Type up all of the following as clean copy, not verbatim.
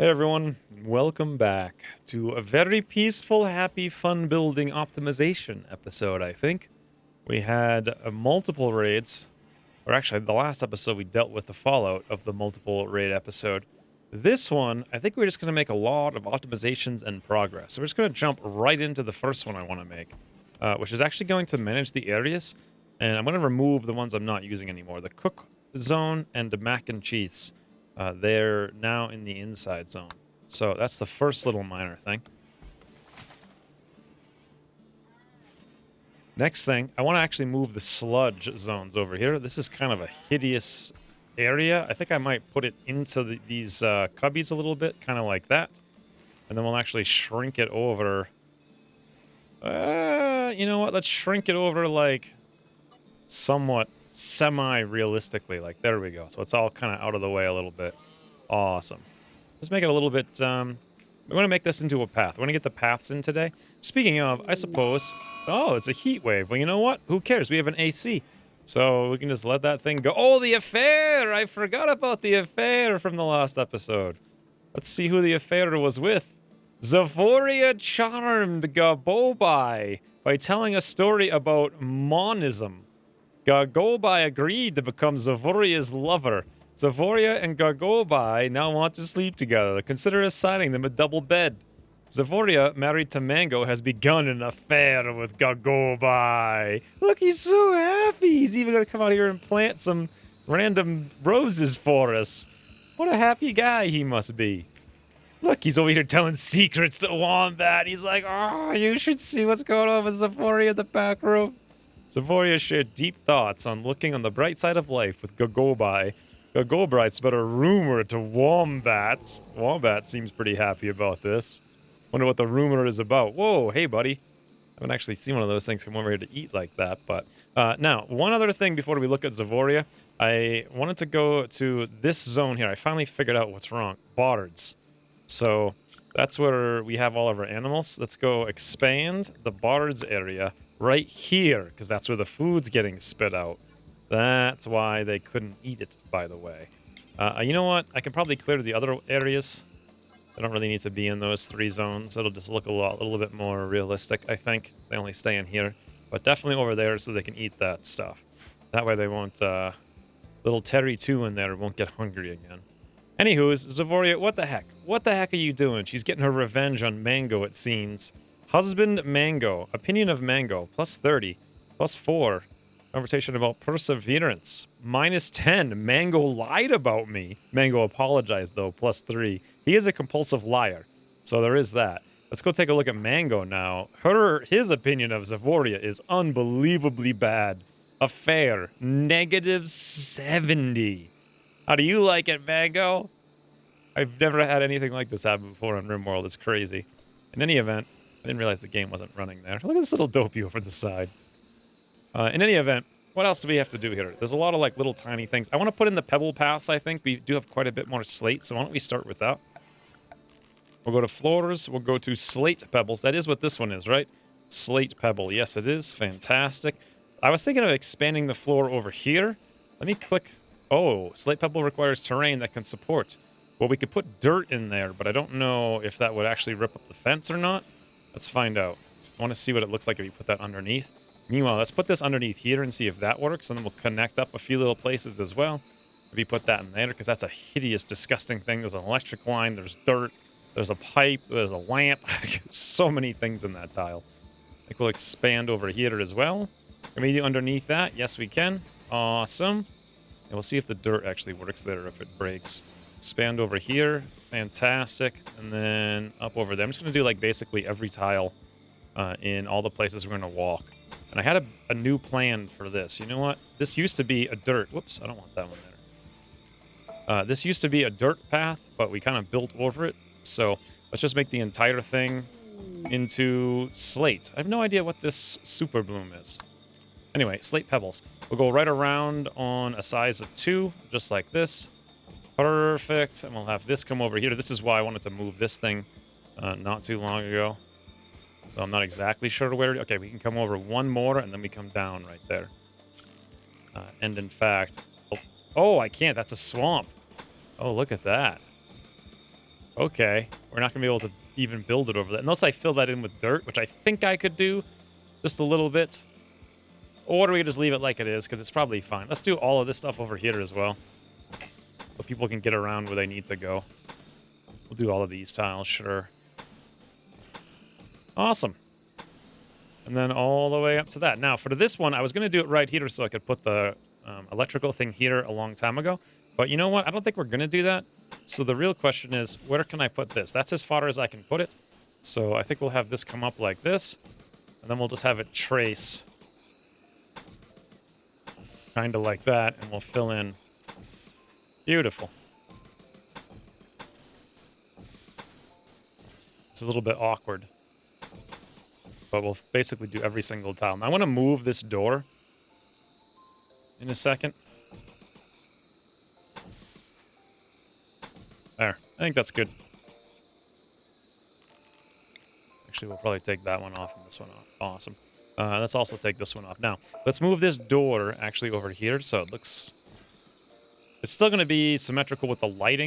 Hey everyone, welcome back to a very peaceful, happy, fun building optimization episode, I think. We had multiple raids, or actually the last episode we dealt with the fallout of the multiple raid episode. This one, I think we're just going to make a lot of optimizations and progress. So we're just going to jump right into the first one I want to make, which is actually going to manage the areas, and I'm going to remove the ones I'm not using anymore. The cook zone and the mac and cheese. They're now in the inside zone. So that's the first little minor thing. Next thing, I want to actually move the sludge zones over here. This is kind of a hideous area. I think I might put it into these cubbies a little bit, kind of like that. And then we'll actually shrink it over. You know what? Let's shrink it over like somewhat semi-realistically. Like, there we go. So it's all kind of out of the way a little bit. Awesome. Let's make it a little bit, we want to make this into a path. We want to get the paths in today. Speaking of, I suppose, oh, it's a heat wave. Well, you know what? Who cares? We have an AC. So we can just let that thing go. Oh, the affair! I forgot about the affair from the last episode. Let's see who the affair was with. Zavoria charmed Gabobai by telling a story about monism. Gagobai agreed to become Zavoria's lover. Zavoria and Gagobai now want to sleep together. Consider assigning them a double bed. Zavoria, married to Mango, has begun an affair with Gagobai. Look, he's so happy. He's even going to come out here and plant some random roses for us. What a happy guy he must be. Look, he's over here telling secrets to Wombat. He's like, oh, you should see what's going on with Zavoria in the back room. Zavoria shared deep thoughts on looking on the bright side of life with Gagobai. Gagobai's but a rumor to Wombat. Wombat seems pretty happy about this. Wonder what the rumor is about. Whoa, hey, buddy. I haven't actually seen one of those things come over here to eat like that. But now, one other thing before we look at Zavoria. I wanted to go to this zone here. I finally figured out what's wrong. Bards. So that's where we have all of our animals. Let's go expand the Bards area right here, because that's where the food's getting spit out. That's why they couldn't eat it, by the way. You know what? I can probably clear the other areas. They don't really need to be in those three zones. It'll just look a little bit more realistic, I think. They only stay in here. But definitely over there so they can eat that stuff. That way they won't... little Terry 2 in there won't get hungry again. Anywho's, Zavoria, what the heck? What the heck are you doing? She's getting her revenge on Mango, it seems. Husband Mango. Opinion of Mango. Plus 30. Plus 4. Conversation about perseverance. Minus 10. Mango lied about me. Mango apologized, though. Plus 3. He is a compulsive liar. So there is that. Let's go take a look at Mango now. His opinion of Zavoria is unbelievably bad. Affair. Negative 70. How do you like it, Mango? I've never had anything like this happen before on Rimworld. It's crazy. In any event, I didn't realize the game wasn't running there. Look at this little dopey over the side. In any event, what else do we have to do here? There's a lot of like little tiny things. I want to put in the pebble paths, I think. We do have quite a bit more slate, so why don't we start with that? We'll go to floors. We'll go to slate pebbles. That is what this one is, right? Slate pebble. Yes, it is. Fantastic. I was thinking of expanding the floor over here. Let me click. Oh, slate pebble requires terrain that can support. Well, we could put dirt in there, but I don't know if that would actually rip up the fence or not. Let's find out. I want to see what it looks like if you put that underneath. Meanwhile, let's put this underneath here and see if that works, and then we'll connect up a few little places as well. Maybe put that in there, because that's a hideous, disgusting thing. There's an electric line, there's dirt, there's a pipe, there's a lamp. So many things in that tile. I think we'll expand over here as well. Can we do underneath that? Yes, we can. Awesome. And we'll see if the dirt actually works there, if it breaks. Expand over here. Fantastic. And then up over there. I'm just going to do like basically every tile in all the places we're going to walk. And I had a new plan for this. You know what? This used to be a dirt... Whoops, I don't want that one there. This used to be a dirt path, but we kind of built over it. So let's just make the entire thing into slate. I have no idea what this super bloom is. Anyway, slate pebbles. We'll go right around on a size of 2, just like this. Perfect. And we'll have this come over here. This is why I wanted to move this thing not too long ago. So I'm not exactly sure where... Okay, we can come over one more, and then we come down right there. And in fact... Oh, I can't. That's a swamp. Oh, look at that. Okay. We're not going to be able to even build it over that. Unless I fill that in with dirt, which I think I could do just a little bit. Or do we just leave it like it is? Because it's probably fine. Let's do all of this stuff over here as well. So people can get around where they need to go. We'll do all of these tiles, sure. Awesome. And then all the way up to that. Now, for this one, I was going to do it right here so I could put the electrical thing here a long time ago. But you know what? I don't think we're going to do that. So the real question is, where can I put this? That's as far as I can put it. So I think we'll have this come up like this. And then we'll just have it trace kind of like that. And we'll fill in. Beautiful. It's a little bit awkward. But we'll basically do every single tile. Now, I want to move this door in a second. There. I think that's good. Actually, we'll probably take that one off and this one off. Awesome. Let's also take this one off. Now, let's move this door actually over here so it looks... It's still going to be symmetrical with the light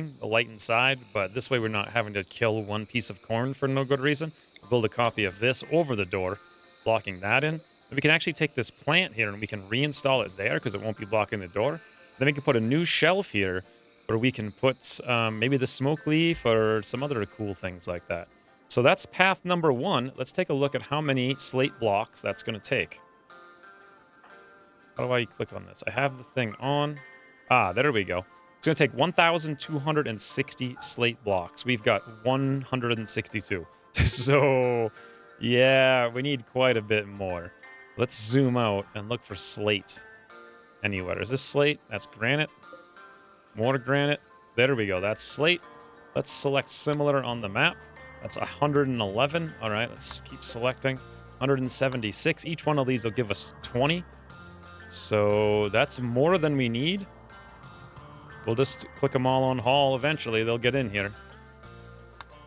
inside, but this way we're not having to kill one piece of corn for no good reason. We'll build a copy of this over the door, blocking that in. And we can actually take this plant here and we can reinstall it there because it won't be blocking the door. Then we can put a new shelf here where we can put maybe the smoke leaf or some other cool things like that. So that's path number 1. Let's take a look at how many slate blocks that's going to take. How do I click on this? I have the thing on. Ah, there we go. It's going to take 1,260 slate blocks. We've got 162. So, yeah, we need quite a bit more. Let's zoom out and look for slate anywhere. Is this slate? That's granite. More granite. There we go. That's slate. Let's select similar on the map. That's 111. All right, let's keep selecting. 176. Each one of these will give us 20. So that's more than we need. We'll just click them all on haul eventually. They'll get in here.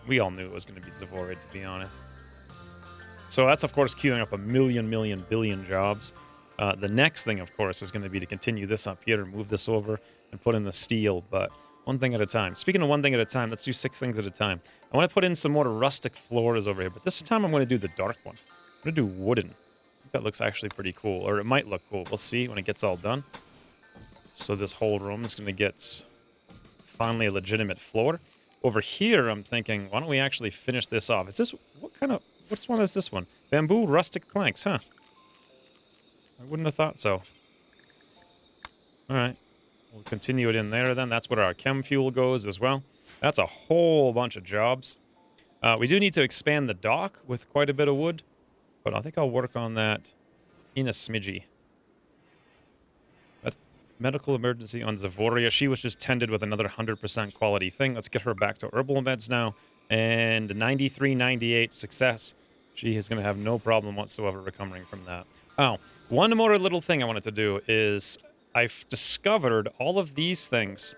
We all knew it was going to be Zavorid, to be honest. So that's, of course, queuing up a billion jobs. The next thing, of course, is going to be to continue this up here, move this over, and put in the steel. But one thing at a time. Speaking of one thing at a time, let's do 6 things at a time. I want to put in some more rustic floors over here. But this time I'm going to do the dark one. I'm going to do wooden. I think that looks actually pretty cool. Or it might look cool. We'll see when it gets all done. So this whole room is going to get finally a legitimate floor. Over here, I'm thinking, why don't we actually finish this off? Is this, which one is this one? Bamboo rustic planks, huh? I wouldn't have thought so. All right. We'll continue it in there then. That's where our chem fuel goes as well. That's a whole bunch of jobs. We do need to expand the dock with quite a bit of wood, but I think I'll work on that in a smidgy. That's medical emergency on Zavoria. She was just tended with another 100% quality thing. Let's get her back to herbal meds now. And 93, 98 success. She is going to have no problem whatsoever recovering from that. Oh, one more little thing I wanted to do is I've discovered all of these things.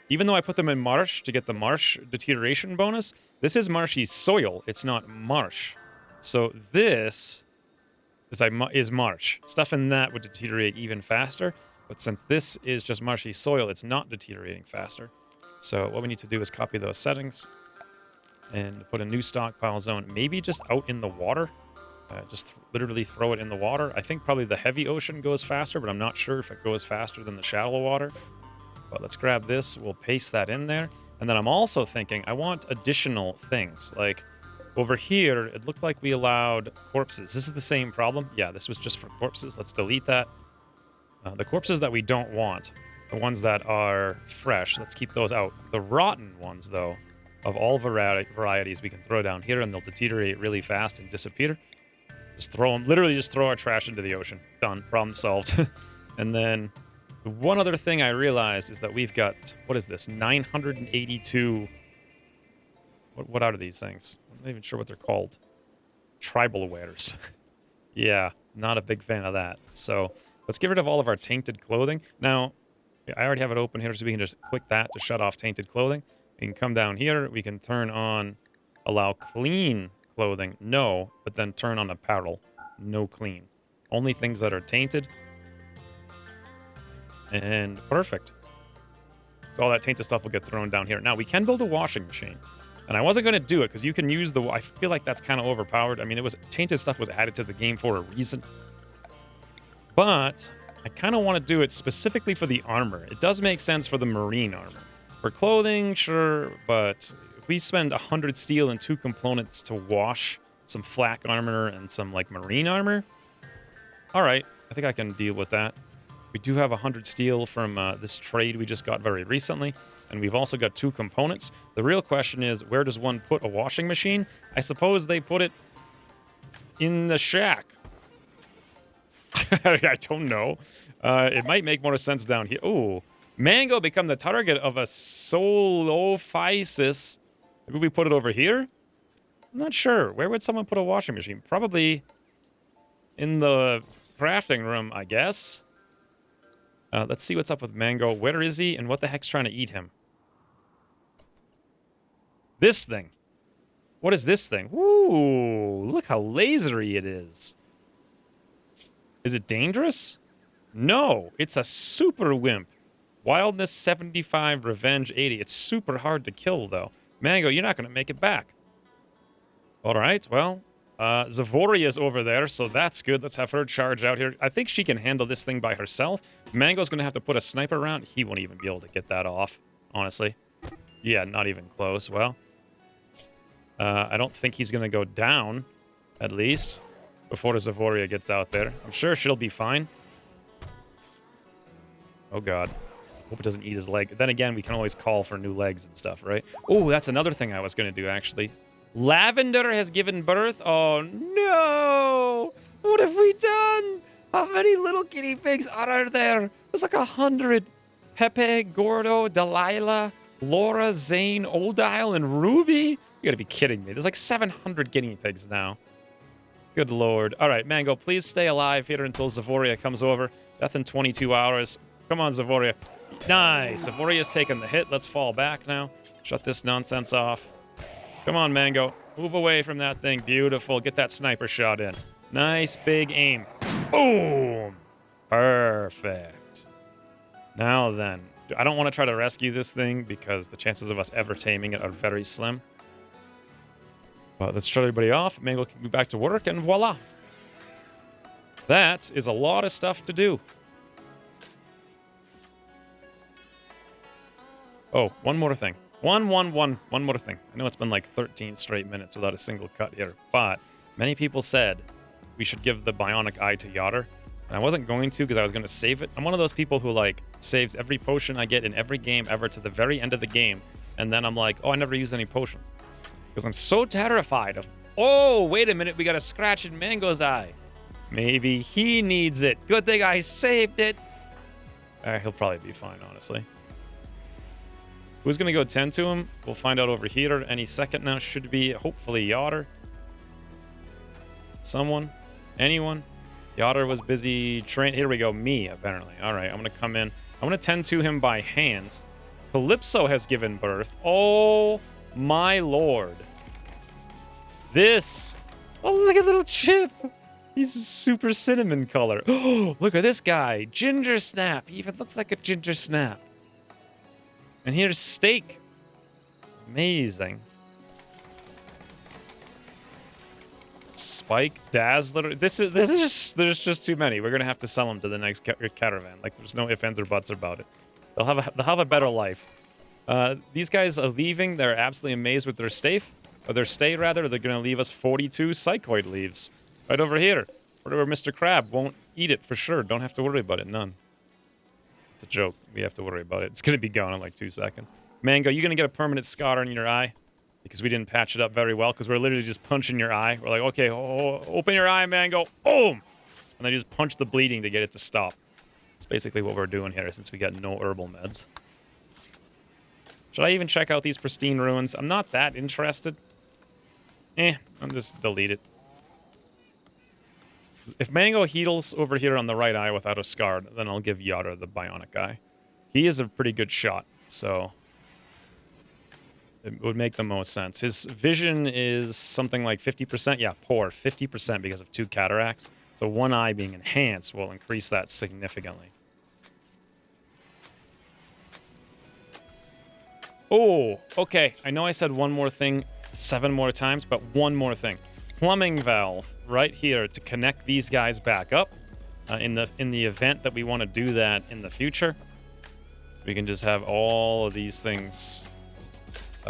Even though I put them in marsh to get the marsh deterioration bonus, this is marshy soil. It's not marsh. So this is marsh. Stuff in that would deteriorate even faster. But since this is just marshy soil, it's not deteriorating faster. So what we need to do is copy those settings and put a new stockpile zone, maybe just out in the water. Just literally throw it in the water. I think probably the heavy ocean goes faster, but I'm not sure if it goes faster than the shallow water. But let's grab this. We'll paste that in there. And then I'm also thinking I want additional things. Like over here, it looked like we allowed corpses. This is the same problem. Yeah, this was just for corpses. Let's delete that. The corpses that we don't want, the ones that are fresh, let's keep those out. The rotten ones, though, of all varieties, we can throw down here and they'll deteriorate really fast and disappear. Just throw them, literally just throw our trash into the ocean. Done. Problem solved. And then the one other thing I realized is that we've got, what is this? 982. What are these things? I'm not even sure what they're called. Tribal wares. Yeah, not a big fan of that. So let's get rid of all of our tainted clothing. Now, I already have it open here, so we can just click that to shut off tainted clothing. We can come down here. We can turn on allow clean clothing, no, but then turn on apparel, no clean. Only things that are tainted. And perfect. So all that tainted stuff will get thrown down here. Now, we can build a washing machine. And I wasn't going to do it because you can use the... I feel like that's kind of overpowered. I mean, tainted stuff was added to the game for a reason. But I kind of want to do it specifically for the armor. It does make sense for the marine armor. For clothing, sure, but if we spend 100 steel and 2 components to wash some flak armor and some, like, marine armor, all right, I think I can deal with that. We do have 100 steel from this trade we just got very recently, and we've also got 2 components. The real question is, where does one put a washing machine? I suppose they put it in the shack. I don't know. It might make more sense down here. Ooh, mango become the target of a solophysis. Maybe we put it over here? I'm not sure. Where would someone put a washing machine? Probably in the crafting room, I guess. Let's see what's up with Mango. Where is he, and what the heck's trying to eat him? This thing. What is this thing? Ooh, look how lasery it is. Is it dangerous? No, it's a super wimp. Wildness 75, revenge 80. It's super hard to kill, though. Mango, you're not going to make it back. All right, well, Zavoria's over there, so that's good. Let's have her charge out here. I think she can handle this thing by herself. Mango's going to have to put a sniper around. He won't even be able to get that off, honestly. Yeah, not even close. Well, I don't think he's going to go down, at least, before the Zavoria gets out there. I'm sure she'll be fine. Oh, God. Hope it doesn't eat his leg. Then again, we can always call for new legs and stuff, right? Oh, that's another thing I was going to do, actually. Lavender has given birth. Oh, no! What have we done? How many little guinea pigs are there? There's like 100. Pepe, Gordo, Delilah, Laura, Zane, Oldile, and Ruby? You gotta be kidding me. There's like 700 guinea pigs now. Good lord. All right, Mango, please stay alive here until Zavoria comes over. Death in 22 hours. Come on, Zavoria. Nice. Zavoria's taken the hit. Let's fall back now. Shut this nonsense off. Come on, Mango. Move away from that thing. Beautiful. Get that sniper shot in. Nice big aim. Boom. Perfect. Now then. I don't want to try to rescue this thing because the chances of us ever taming it are very slim. But let's shut everybody off. Mango can go back to work, and voila. That is a lot of stuff to do. Oh, one more thing. One more thing. I know it's been like 13 straight minutes without a single cut here, but many people said we should give the bionic eye to Yotter. And I wasn't going to because I was going to save it. I'm one of those people who, like, saves every potion I get in every game ever to the very end of the game. And then I'm like, oh, I never used any potions. Because I'm so terrified of... Oh, wait a minute. We got a scratch in Mango's eye. Maybe he needs it. Good thing I saved it. He'll probably be fine, honestly. Who's going to go tend to him? We'll find out over here any second now. Should be, hopefully, Yotter. Someone? Anyone? Yotter was busy train. Here we go. Me, apparently. All right, I'm going to come in. I'm going to tend to him by hand. Calypso has given birth. Oh, my lord. This. Oh, look at little Chip. He's super cinnamon color. Oh, look at this guy. Ginger Snap. He even looks like a ginger snap. And here's Steak. Amazing. Spike, Dazzler. This is just, there's just too many. We're gonna have to sell them to the next caravan. Like, there's no ifs, ands, or buts about it. They'll have a better life. These guys are leaving. They're absolutely amazed with their stay. Rather. They're gonna leave us 42 psychoid leaves right over here, where Mr. Crab won't eat it for sure. Don't have to worry about it. None. It's a joke. We have to worry about it. It's gonna be gone in like 2 seconds. Mango, you're gonna get a permanent scar on your eye. Because we didn't patch it up very well, because we're literally just punching your eye. We're like, okay, open your eye, Mango. Boom! And then you just punch the bleeding to get it to stop. That's basically what we're doing here, since we got no herbal meds. Should I even check out these pristine ruins? I'm not that interested. I'll just delete it. If Mango heals over here on the right eye without a scar, then I'll give Yotter the bionic eye. He is a pretty good shot, so... it would make the most sense. His vision is something like 50%. Yeah, poor. 50% because of 2 cataracts. So one eye being enhanced will increase that significantly. Oh, okay. I know I said one more thing 7 more times, but one more thing. Plumbing valve right here to connect these guys back up. In the event that we want to do that in the future, we can just have all of these things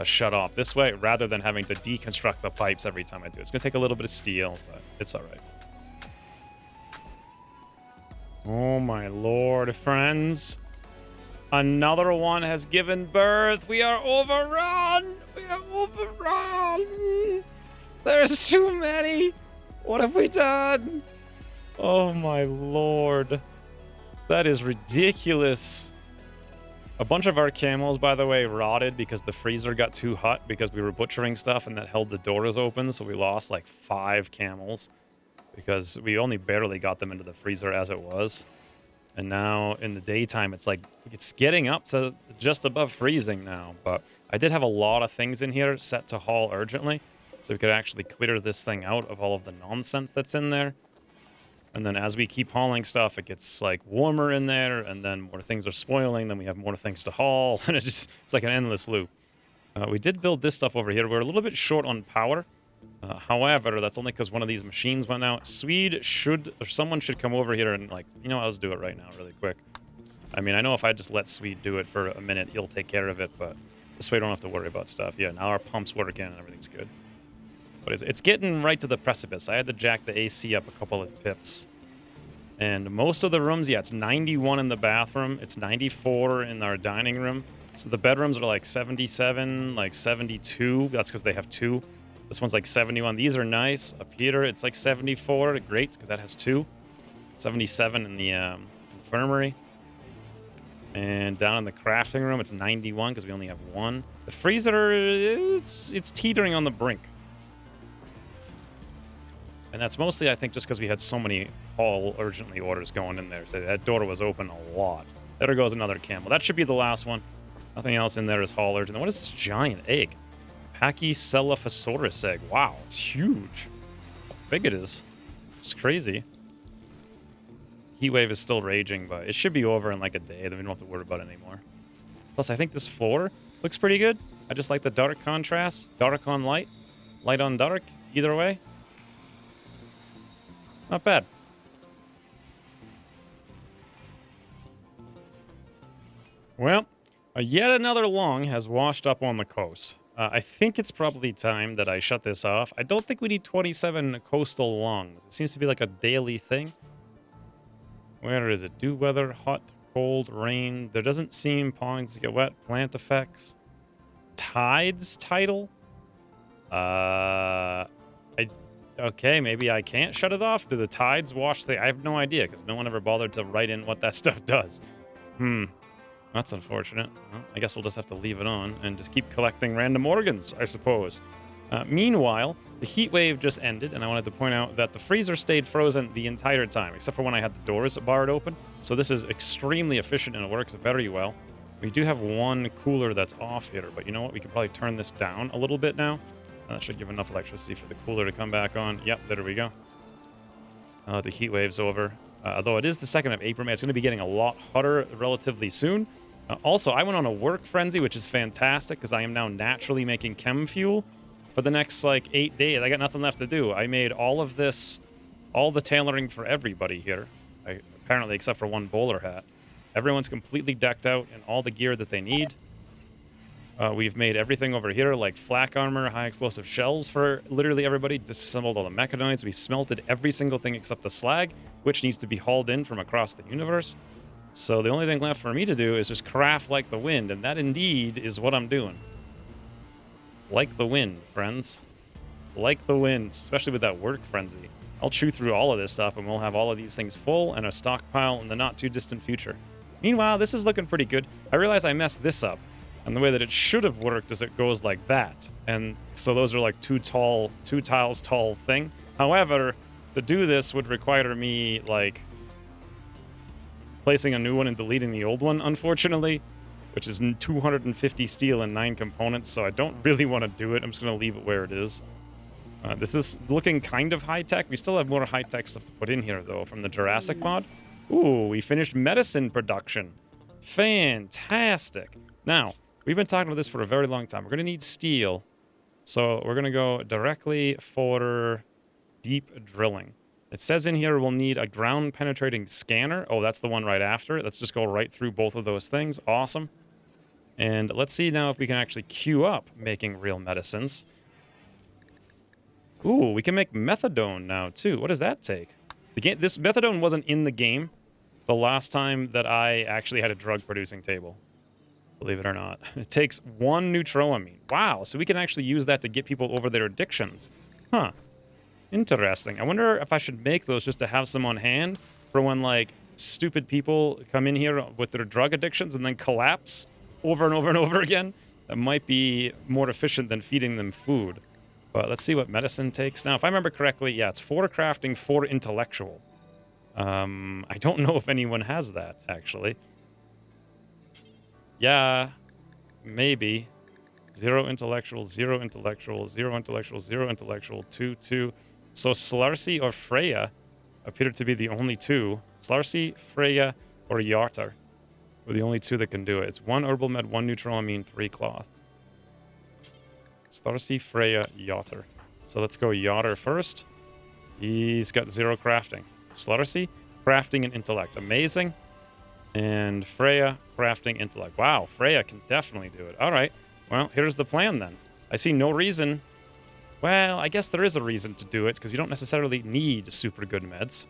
shut off this way rather than having to deconstruct the pipes every time I do it. It's going to take a little bit of steel, but it's all right. Oh my lord, friends. Another one has given birth. We are overrun. We are overrun. There's too many. What have we done? Oh my lord. That is ridiculous. A bunch of our camels, by the way, rotted because the freezer got too hot because we were butchering stuff and that held the doors open. So we lost like 5 camels because we only barely got them into the freezer as it was. And now in the daytime, it's getting up to just above freezing now. But I did have a lot of things in here set to haul urgently. So we could actually clear this thing out of all of the nonsense that's in there. And then as we keep hauling stuff, it gets like warmer in there, and then more things are spoiling, then we have more things to haul, and it's like an endless loop. We did build this stuff over here. We're a little bit short on power. However, that's only because one of these machines went out. Someone should come over here and I'll just do it right now really quick. I mean, I know if I just let Swede do it for a minute, he'll take care of it, but this way we don't have to worry about stuff. Yeah, now our pump's working and everything's good. But it's getting right to the precipice. I had to jack the AC up a couple of pips. And most of the rooms, yeah, it's 91 in the bathroom. It's 94 in our dining room. So the bedrooms are like 77, like 72. That's because they have 2. This one's like 71. These are nice. Up here, it's like 74. Great, because that has 2. 77 in the infirmary. And down in the crafting room, it's 91 because we only have 1. The freezer, it's teetering on the brink. And that's mostly, I think, just because we had so many haul urgently orders going in there. So that door was open a lot. There goes another camel. That should be the last one. Nothing else in there is haul urgent. What is this giant egg? Pachycephalosaurus egg. Wow, it's huge. How big it is. It's crazy. Heat wave is still raging, but it should be over in like a day. Then we don't have to worry about it anymore. Plus, I think this floor looks pretty good. I just like the dark contrast. Dark on light. Light on dark. Either way. Not bad. Well, yet another lung has washed up on the coast. I think it's probably time that I shut this off. I don't think we need 27 coastal lungs. It seems to be like a daily thing. Where is it? Dew weather, hot, cold, rain. There doesn't seem ponds to get wet. Plant effects. Tides title? Okay, maybe I can't shut it off. Do the tides wash the... I have no idea, because no one ever bothered to write in what that stuff does. That's unfortunate. Well, I guess we'll just have to leave it on and just keep collecting random organs, I suppose. Meanwhile, the heat wave just ended, and I wanted to point out that the freezer stayed frozen the entire time, except for when I had the doors barred open. So this is extremely efficient, and it works very well. We do have one cooler that's off here, but you know what? We could probably turn this down a little bit now. That should give enough electricity for the cooler to come back on. Yep, there we go. The heat wave's over. Although it is the 2nd of April, it's going to be getting a lot hotter relatively soon. Also, I went on a work frenzy, which is fantastic because I am now naturally making chem fuel for the next, 8 days. I got nothing left to do. I made all of this, all the tailoring for everybody here, apparently except for one bowler hat. Everyone's completely decked out in all the gear that they need. We've made everything over here, like flak armor, high explosive shells for literally everybody. Disassembled all the mechanoids. We smelted every single thing except the slag, which needs to be hauled in from across the universe. So the only thing left for me to do is just craft like the wind, and that indeed is what I'm doing. Like the wind, friends. Like the wind, especially with that work frenzy. I'll chew through all of this stuff, and we'll have all of these things full and a stockpile in the not-too-distant future. Meanwhile, this is looking pretty good. I realize I messed this up. And the way that it should have worked is it goes like that. And so those are like 2 tiles tall thing. However, to do this would require me, placing a new one and deleting the old one, unfortunately, which is 250 steel and 9 components, so I don't really want to do it. I'm just going to leave it where it is. This is looking kind of high-tech. We still have more high-tech stuff to put in here, though, from the Jurassic mod. Ooh, we finished medicine production. Fantastic. Now, We've been talking about this for a very long time. We're going to need steel. So we're going to go directly for deep drilling. It says in here we'll need a ground penetrating scanner. Oh, that's the one right after it. Let's just go right through both of those things. Awesome. And let's see now if we can actually queue up making real medicines. Ooh, we can make methadone now too. What does that take? This methadone wasn't in the game the last time that I actually had a drug producing table. Believe it or not. It takes 1 neutroamine. Wow, so we can actually use that to get people over their addictions. Huh. Interesting. I wonder if I should make those just to have some on hand for when, like, stupid people come in here with their drug addictions and then collapse over and over and over again. That might be more efficient than feeding them food. But let's see what medicine takes. Now, if I remember correctly, yeah, it's 4 crafting, 4 intellectual. I don't know if anyone has that, actually. Yeah, maybe. 0 intellectual, 0 intellectual, 0 intellectual, 0 intellectual, 2, 2. So Slarcy or Freya appear to be the only 2. Slarcy, Freya, or Yartar were the only 2 that can do it. It's 1 herbal med, 1 neutroamine, 3 cloth. Slarcy, Freya, Yartar. So let's go Yartar first. He's got 0 crafting. Slarcy, crafting and intellect. Amazing. And Freya, crafting, intellect. Wow, Freya can definitely do it. All right. Well, here's the plan then. I see no reason. Well, I guess there is a reason to do it, because we don't necessarily need super good meds.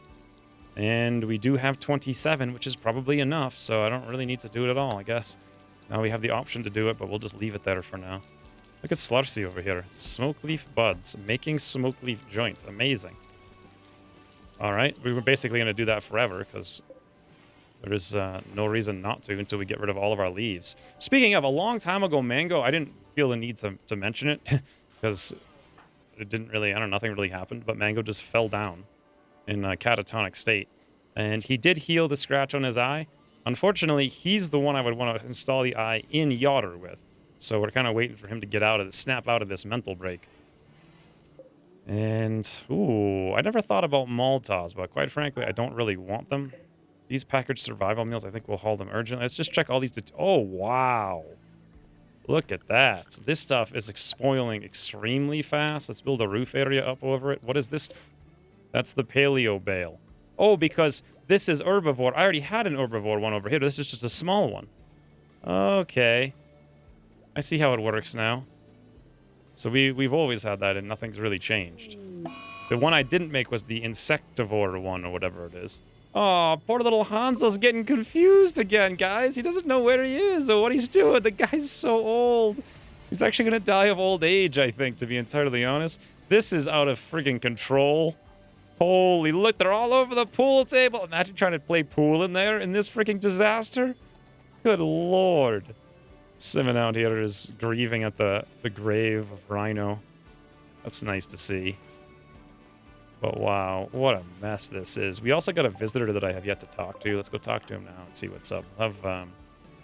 And we do have 27, which is probably enough, so I don't really need to do it at all, I guess. Now we have the option to do it, but we'll just leave it there for now. Look at Slarcy over here. Smoke leaf buds. Making smoke leaf joints. Amazing. All right. We were basically going to do that forever, because there is no reason not to until we get rid of all of our leaves. Speaking of, a long time ago, Mango, I didn't feel the need to mention it, because it didn't really, I don't know, nothing really happened, but Mango just fell down in a catatonic state. And he did heal the scratch on his eye. Unfortunately, he's the one I would want to install the eye in Yartar with. So we're kind of waiting for him to get out of snap out of this mental break. And, ooh, I never thought about Maltas, but quite frankly, I don't really want them. These packaged survival meals, I think we'll haul them urgently. Let's just check all these. Oh, wow. Look at that. So this stuff is spoiling extremely fast. Let's build a roof area up over it. What is this? That's the paleo bale. Oh, because this is herbivore. I already had an herbivore one over here. This is just a small one. Okay. I see how it works now. So we've always had that, and nothing's really changed. The one I didn't make was the insectivore one, or whatever it is. Oh, poor little Hanzo's getting confused again, guys. He doesn't know where he is or what he's doing. The guy's so old. He's actually going to die of old age, I think, to be entirely honest. This is out of friggin' control. Holy, look, they're all over the pool table. Imagine trying to play pool in there in this friggin' disaster. Good lord. Simon out here is grieving at the grave of Rhino. That's nice to see. But wow, what a mess this is. We also got a visitor that I have yet to talk to. Let's go talk to him now and see what's up. I'll have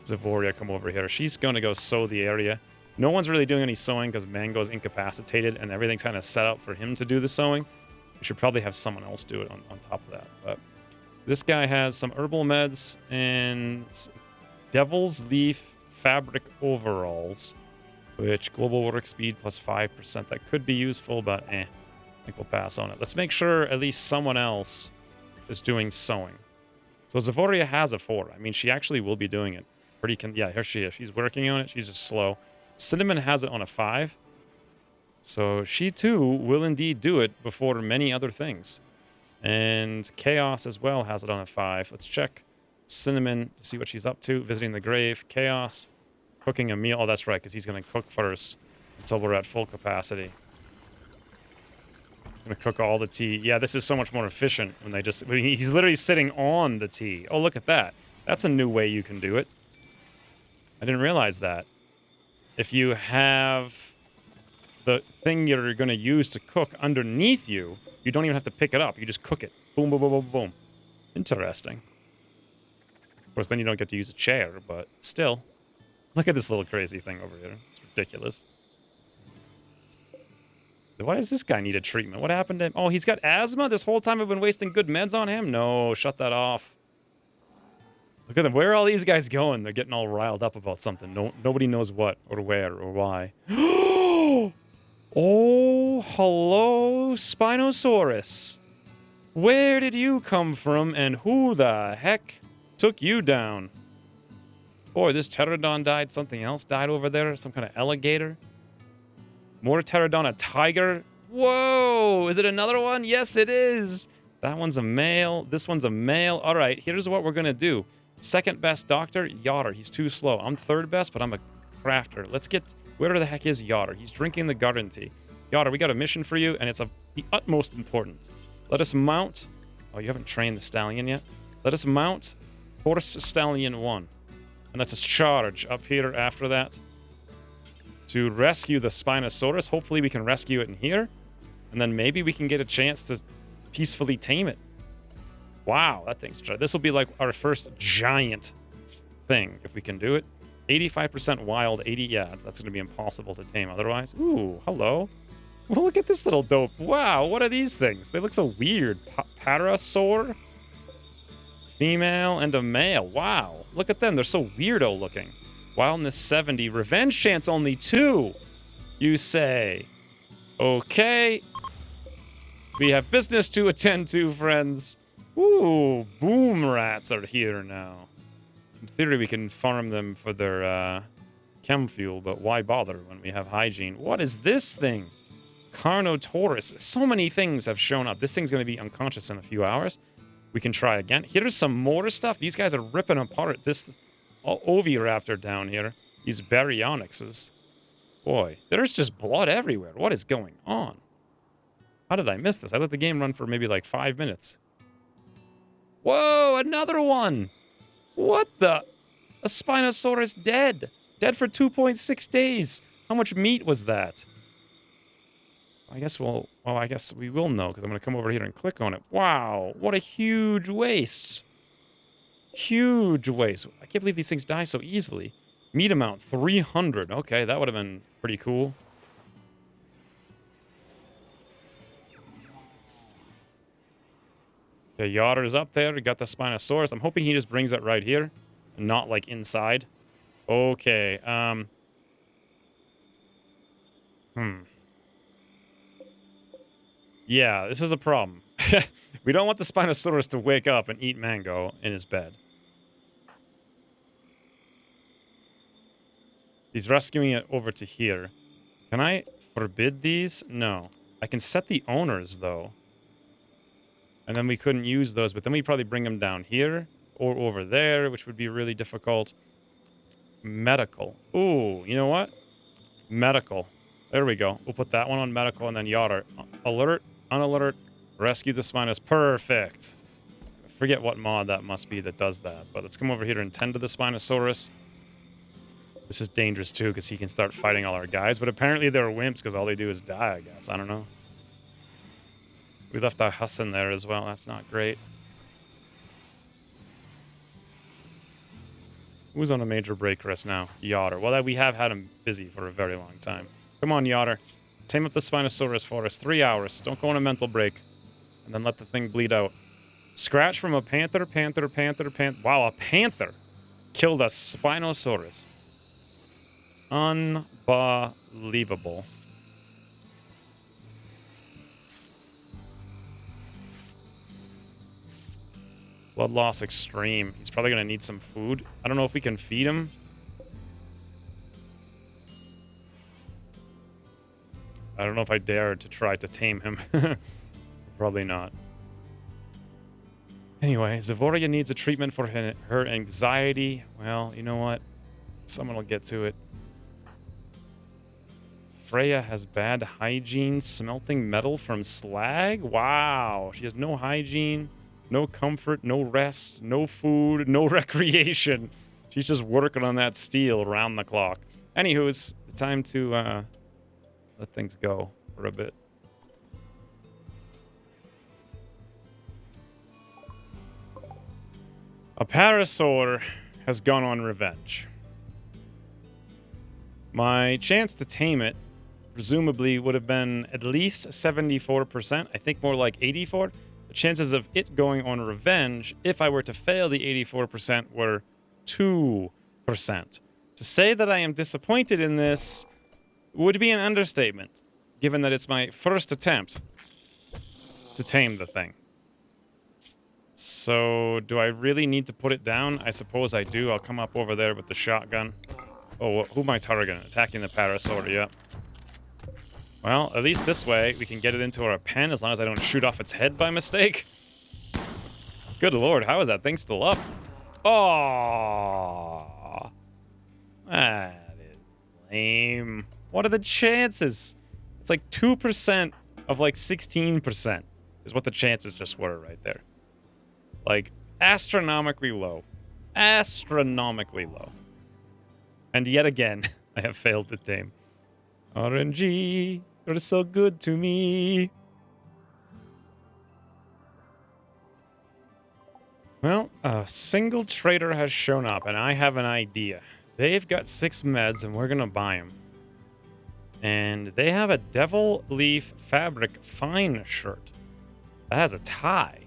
Zavoria come over here. She's going to go sow the area. No one's really doing any sowing because Mango's incapacitated and everything's kind of set up for him to do the sowing. We should probably have someone else do it on top of that. But this guy has some herbal meds and Devil's Leaf fabric overalls, which global work speed plus 5%. That could be useful, but I think we'll pass on it. Let's make sure at least someone else is doing sewing. So Zavoria has a 4. I mean, she actually will be doing it. Yeah, here she is. She's working on it. She's just slow. Cinnamon has it on a 5. So she too will indeed do it before many other things. And Chaos as well has it on a 5. Let's check Cinnamon to see what she's up to. Visiting the grave. Chaos. Cooking a meal. Oh, that's right, because he's going to cook first until we're at full capacity. Gonna cook all the tea. Yeah, this is so much more efficient when he's literally sitting on the tea. Oh, look at that. That's a new way you can do it. I didn't realize that. If you have the thing you're gonna use to cook underneath you, you don't even have to pick it up. You just cook it. Boom, boom, boom, boom, boom. Interesting. Of course, then you don't get to use a chair, but still. Look at this little crazy thing over here. It's ridiculous. Why does this guy need a treatment? What happened to him? Oh, he's got asthma? This whole time I've been wasting good meds on him? No, shut that off. Look at them. Where are all these guys going? They're getting all riled up about something. Nobody knows what or where or why. Oh, hello, Spinosaurus. Where did you come from and who the heck took you down? Boy, this pterodon died. Something else died over there. Some kind of alligator. More pterodon, a tiger. Whoa, is it another one? Yes, it is. That one's a male. This one's a male. All right, here's what we're going to do. Second best doctor, Yotter. He's too slow. I'm third best, but I'm a crafter. Let's get... Where the heck is Yotter? He's drinking the garden tea. Yotter, we got a mission for you, and it's of the utmost importance. Let us mount... Oh, you haven't trained the stallion yet? Let us mount Horse Stallion 1. And let's just charge up here after that to rescue the Spinosaurus. Hopefully we can rescue it in here. And then maybe we can get a chance to peacefully tame it. Wow, that thing's... This will be like our first giant thing, if we can do it. 85% wild, 80... Yeah, that's going to be impossible to tame otherwise. Ooh, hello. Well, look at this little dope. Wow, what are these things? They look so weird. Parasaur? Female and a male. Wow, look at them. They're so weirdo looking. Wildness 70. Revenge chance only 2, you say. Okay. We have business to attend to, friends. Ooh, boom rats are here now. In theory, we can farm them for their chem fuel, but why bother when we have hygiene? What is this thing? Carnotaurus. So many things have shown up. This thing's going to be unconscious in a few hours. We can try again. Here's some more stuff. These guys are ripping apart this oviraptor down here. These baryonyxes. Boy, there's just blood everywhere. What is going on? How did I miss this? I let the game run for maybe like 5 minutes. Whoa, another one. What the? A Spinosaurus dead. Dead for 2.6 days. How much meat was that? I guess I guess we will know because I'm going to come over here and click on it. Wow, what a huge waste. Huge waste. I can't believe these things die so easily. Meat amount, 300. Okay, that would have been pretty cool. Okay, Yotter's up there. We got the Spinosaurus. I'm hoping he just brings it right here and not, like, inside. Okay, Yeah, this is a problem. We don't want the Spinosaurus to wake up and eat mango in his bed. He's rescuing it over to here. Can I forbid these? No. I can set the owners, though. And then we couldn't use those, but then we'd probably bring them down here or over there, which would be really difficult. Medical. Ooh, you know what? Medical. There we go. We'll put that one on medical and then Yotter. Alert, unalert, rescue the Spinus. Perfect. I forget what mod that must be that does that, but let's come over here and tend to the Spinosaurus. This is dangerous too because he can start fighting all our guys, but apparently they're wimps because all they do is die, I guess. I don't know. We left our Huss in there as well. That's not great. Who's on a major break rest now? Yotter. Well, we have had him busy for a very long time. Come on, Yotter. Tame up the Spinosaurus for us. 3 hours. Don't go on a mental break. And then let the thing bleed out. Scratch from a panther. Wow, a panther killed a Spinosaurus. Unbelievable. Blood loss extreme. He's probably going to need some food. I don't know if we can feed him. I don't know if I dare to try to tame him. Probably not. Anyway, Zavoria needs a treatment for her anxiety. Well, you know what? Someone will get to it. Freya has bad hygiene, smelting metal from slag? Wow. She has no hygiene, no comfort, no rest, no food, no recreation. She's just working on that steel around the clock. Anywho, it's time to let things go for a bit. A parasaur has gone on revenge. My chance to tame it presumably would have been at least 74%. I think more like 84. the chances of it going on revenge, if I were to fail the 84%, were 2%. To say that I am disappointed in this would be an understatement, given that it's my first attempt to tame the thing. So, do I really need to put it down? I suppose I do. I'll come up over there with the shotgun. Oh, who am I targeting? Attacking the parasaur, yeah. Well, at least this way, we can get it into our pen as long as I don't shoot off its head by mistake. Good lord, how is that thing still up? Oh, that is lame. What are the chances? It's like 2% of like 16% is what the chances just were right there. Like, astronomically low. Astronomically low. And yet again, I have failed to tame. RNG, you're so good to me. Well, a single trader has shown up, and I have an idea. They've got 6 meds, and we're gonna buy them. And they have a devil leaf fabric fine shirt. That has a tie.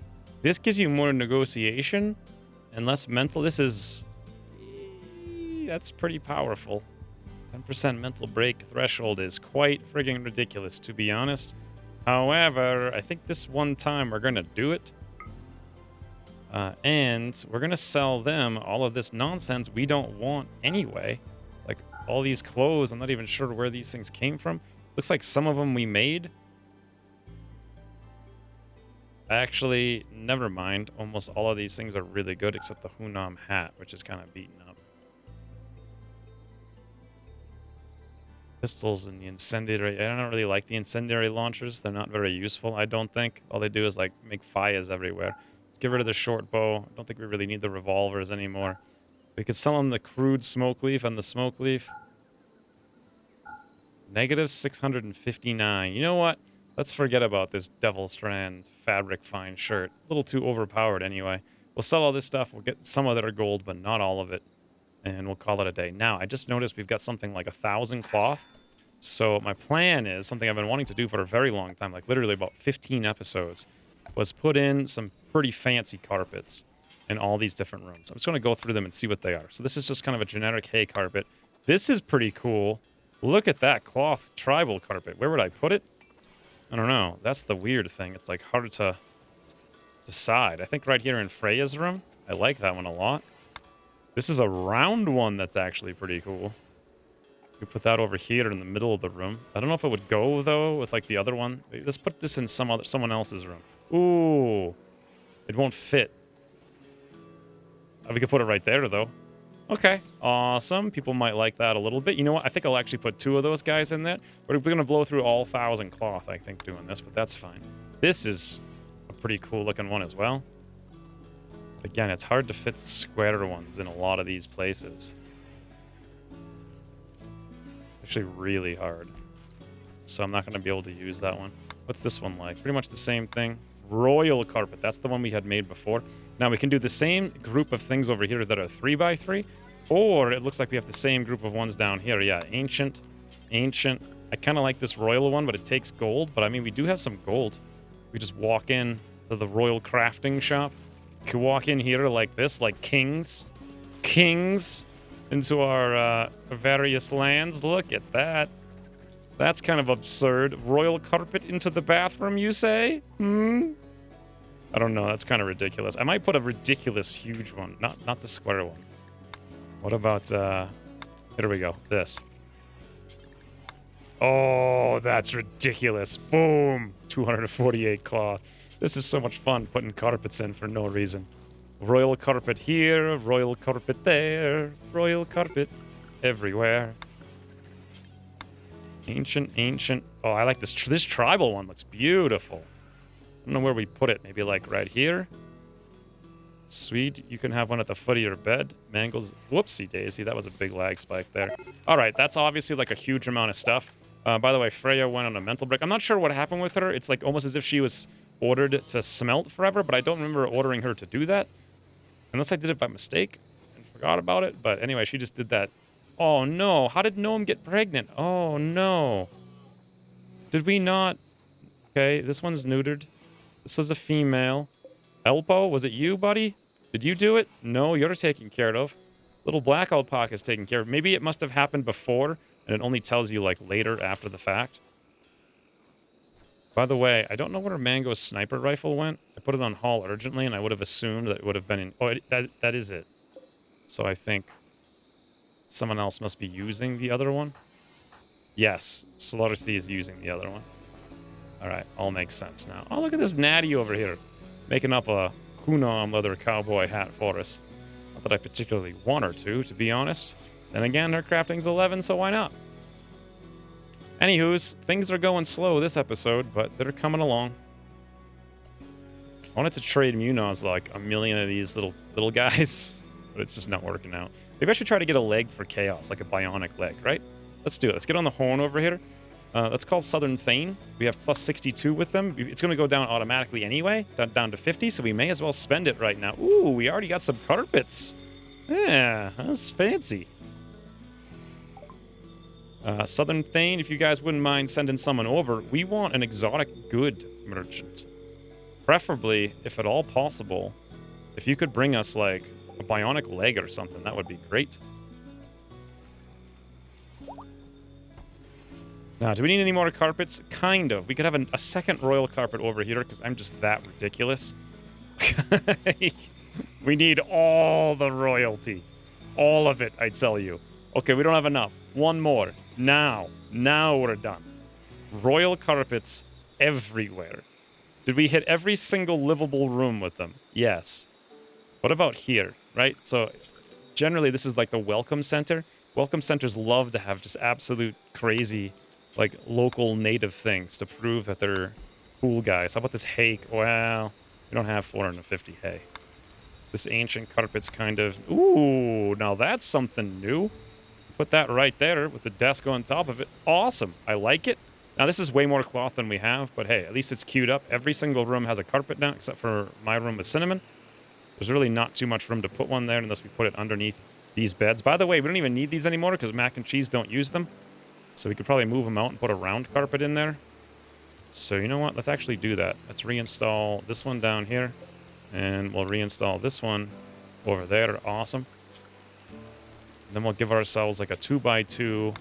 This gives you more negotiation and less mental. This is... that's pretty powerful. 10% mental break threshold is quite friggin' ridiculous, to be honest. However, I think this one time we're gonna do it. And we're gonna sell them all of this nonsense we don't want anyway. Like, all these clothes, I'm not even sure where these things came from. Looks like some of them we made. Actually, never mind. Almost all of these things are really good, except the Hunam hat, which is kind of beaten up. Pistols and the incendiary. I don't really like the incendiary launchers. They're not very useful, I don't think. All they do is, like, make fires everywhere. Let's get rid of the short bow. I don't think we really need the revolvers anymore. We could sell them the crude smoke leaf and the smoke leaf. Negative 659. You know what? Let's forget about this Devil Strand fabric fine shirt. A little too overpowered anyway. We'll sell all this stuff. We'll get some of it are gold, but not all of it. And we'll call it a day. Now, I just noticed we've got something like 1,000 cloth. So my plan is, something I've been wanting to do for a very long time, like literally about 15 episodes, was put in some pretty fancy carpets in all these different rooms. I'm just going to go through them and see what they are. So this is just kind of a generic hay carpet. This is pretty cool. Look at that cloth tribal carpet. Where would I put it? I don't know. That's the weird thing. It's like hard to decide. I think right here in Freya's room. I like that one a lot. This is a round one that's actually pretty cool. We put that over here in the middle of the room. I don't know if it would go though with like the other one. Let's put this in someone else's room. Ooh, it won't fit. We could put it right there though. Okay, awesome. People might like that a little bit. You know what? I think I'll actually put 2 of those guys in there. We're going to blow through all 1,000 cloth, I think, doing this, but that's fine. This is a pretty cool looking one as well. Again, it's hard to fit square ones in a lot of these places. Actually, really hard. So I'm not going to be able to use that one. What's this one like? Pretty much the same thing. Royal carpet. That's the one we had made before. Now, we can do the same group of things over here that are 3x3, or it looks like we have the same group of ones down here. Yeah, ancient. I kind of like this royal one, but it takes gold. But, I mean, we do have some gold. We just walk in to the royal crafting shop. We can walk in here like this, like kings. Kings into our various lands. Look at that. That's kind of absurd. Royal carpet into the bathroom, you say? I don't know. That's kind of ridiculous. I might put a ridiculous huge one, not the square one. What about, here we go. This. Oh, that's ridiculous. Boom. 248 cloth. This is so much fun putting carpets in for no reason. Royal carpet here, royal carpet there, royal carpet everywhere. Ancient. Oh, I like this. This tribal one looks beautiful. I don't know where we put it. Maybe like right here. Sweet. You can have one at the foot of your bed. Mangles. Whoopsie daisy. That was a big lag spike there. All right. That's obviously like a huge amount of stuff. By the way, Freya went on a mental break. I'm not sure what happened with her. It's like almost as if she was ordered to smelt forever, but I don't remember ordering her to do that. Unless I did it by mistake and forgot about it. But anyway, she just did that. Oh, no. How did Gnome get pregnant? Oh, no. Did we not? Okay, this one's neutered. This was a female. Elpo, was it you, buddy? Did you do it? No, you're taken care of. Little black alpaca is taken care of. Maybe it must have happened before, and it only tells you, like, later after the fact. By the way, I don't know where Mango's sniper rifle went. I put it on haul urgently, and I would have assumed that it would have been in... Oh, that is it. So I think someone else must be using the other one. Yes, Slaughtercy is using the other one. All right, all makes sense now. Oh, look at this natty over here. Making up a Hunan leather cowboy hat for us. Not that I particularly want her to be honest. Then again, her crafting's 11, so why not? Anywho's, things are going slow this episode, but they're coming along. I wanted to trade Munoz like a million of these little guys, but it's just not working out. Maybe I should try to get a leg for Chaos, like a bionic leg, right? Let's do it. Let's get on the horn over here. Let's call Southern Thane. We have plus 62 with them. It's going to go down automatically anyway, down to 50, so we may as well spend it right now. Ooh, we already got some carpets. Yeah, that's fancy. Southern Thane, if you guys wouldn't mind sending someone over, we want an exotic good merchant. Preferably, if at all possible, if you could bring us, like, a bionic leg or something, that would be great. Now, do we need any more carpets? Kind of. We could have a second royal carpet over here, because I'm just that ridiculous. We need all the royalty. All of it, I tell you. Okay, we don't have enough. One more. Now we're done. Royal carpets everywhere. Did we hit every single livable room with them? Yes. What about here, right? So generally this is like the welcome center. Welcome centers love to have just absolute crazy, like, local native things to prove that they're cool guys. How about this hay? Well, we don't have 450 hay. This ancient carpet's kind of... Ooh, now that's something new. Put that right there with the desk on top of it. Awesome. I like it. Now, this is way more cloth than we have, but hey, at least it's queued up. Every single room has a carpet now, except for my room with Cinnamon. There's really not too much room to put one there unless we put it underneath these beds. By the way, we don't even need these anymore because Mac and Cheese don't use them. So we could probably move them out and put a round carpet in there. So you know what? Let's actually do that. Let's reinstall this one down here. And we'll reinstall this one over there. Awesome. Then we'll give ourselves like a 2x2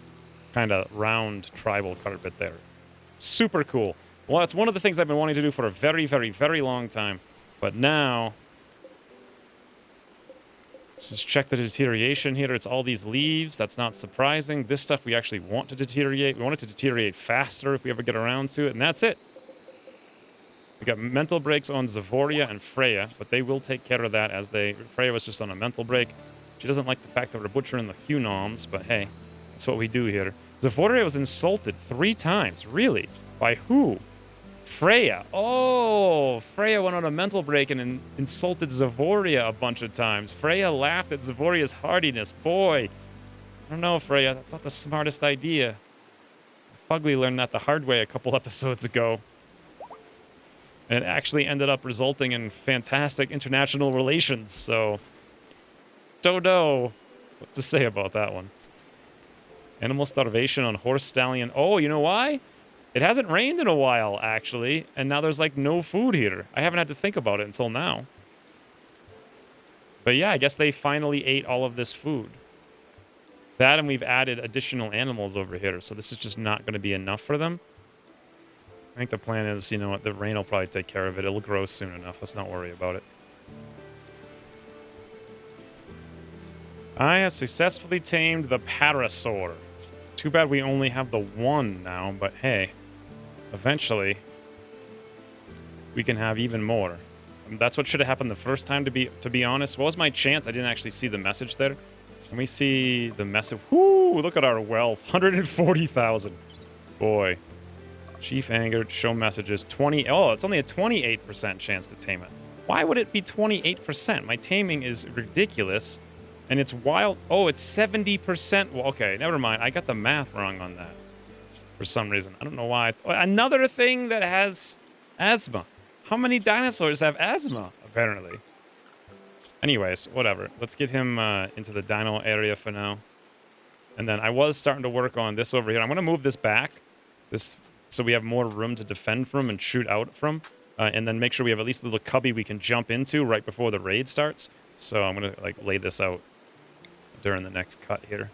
kind of round tribal carpet there. Super cool. Well, that's one of the things I've been wanting to do for a very, very, very long time. But now, let's just check the deterioration here. It's all these leaves. That's not surprising. This stuff we actually want to deteriorate. We want it to deteriorate faster if we ever get around to it. And that's it. We got mental breaks on Zavoria and Freya, but they will take care of that as they... Freya was just on a mental break. She doesn't like the fact that we're butchering the Hunams, but hey, that's what we do here. Zavoria was insulted 3 times. Really? By who? Freya. Oh, Freya went on a mental break and insulted Zavoria a bunch of times. Freya laughed at Zavoria's hardiness. Boy, I don't know, Freya. That's not the smartest idea. Fugly learned that the hard way a couple episodes ago. And it actually ended up resulting in fantastic international relations, so... Don't know what to say about that one. Animal starvation on horse stallion. Oh, you know why? It hasn't rained in a while, actually, and now there's, like, no food here. I haven't had to think about it until now. But yeah, I guess they finally ate all of this food. That, and we've added additional animals over here, so this is just not going to be enough for them. I think the plan is, you know what, the rain will probably take care of it. It'll grow soon enough. Let's not worry about it. I have successfully tamed the Parasaur. Too bad we only have the one now, but hey, eventually we can have even more. That's what should have happened the first time, to be honest. What was my chance? I didn't actually see the message there. Can we see the message? Whoo, look at our wealth. 140,000. Boy. Chief angered, show messages. 20. Oh, it's only a 28% chance to tame it. Why would it be 28%? My taming is ridiculous. And it's wild. Oh, it's 70%. Well, okay, never mind. I got the math wrong on that for some reason. I don't know why. Another thing that has asthma. How many dinosaurs have asthma, apparently? Anyways, whatever. Let's get him into the dino area for now. And then I was starting to work on this over here. I'm going to move this back so we have more room to defend from and shoot out from. and then make sure we have at least a little cubby we can jump into right before the raid starts. So I'm going to like lay this out during the next cut here.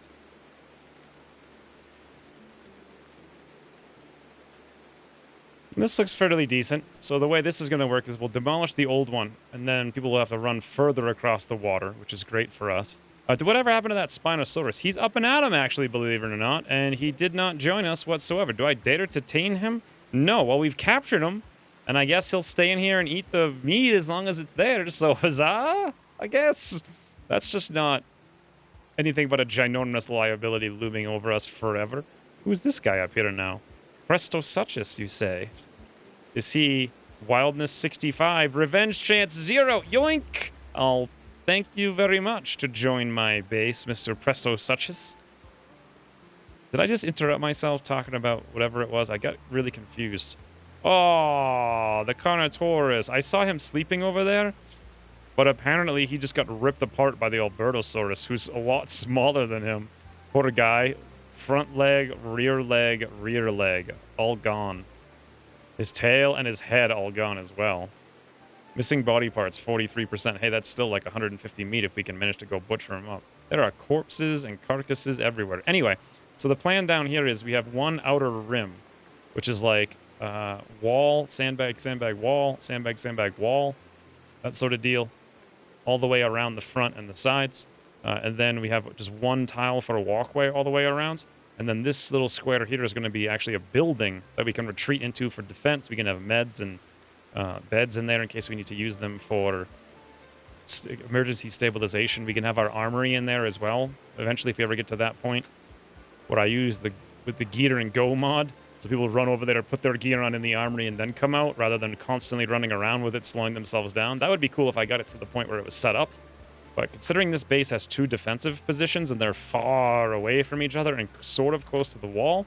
And this looks fairly decent. So the way this is going to work is we'll demolish the old one, and then people will have to run further across the water, which is great for us. To whatever happened to that Spinosaurus? He's up and at 'em, actually, believe it or not, and he did not join us whatsoever. Do I dare to tame him? No. Well, we've captured him, and I guess he'll stay in here and eat the meat as long as it's there. So huzzah, I guess. That's just not anything but a ginormous liability looming over us forever. Who's this guy up here now? Prestosuchus, you say? Is he wildness 65, revenge chance 0? Yoink! I'll thank you very much to join my base, Mr. Prestosuchus. Did I just interrupt myself talking about whatever it was? I got really confused. Oh, the Carnotaurus. I saw him sleeping over there, but apparently he just got ripped apart by the Albertosaurus, who's a lot smaller than him. Poor guy. Front leg, rear leg, all gone. His tail and his head all gone as well. Missing body parts, 43%. Hey, that's still like 150 meat if we can manage to go butcher him up. There are corpses and carcasses everywhere. Anyway, so the plan down here is we have one outer rim, which is like wall, sandbag, sandbag, wall, sandbag, sandbag, wall. That sort of deal. All the way around the front and the sides. And then we have just one tile for a walkway all the way around. And then this little square here is going to be actually a building that we can retreat into for defense. We can have meds and beds in there in case we need to use them for emergency stabilization. We can have our armory in there as well. Eventually, if we ever get to that point, what I use with the gear and go mod, so people run over there, put their gear on in the armory, and then come out rather than constantly running around with it, slowing themselves down. That would be cool if I got it to the point where it was set up. But considering this base has 2 defensive positions and they're far away from each other and sort of close to the wall,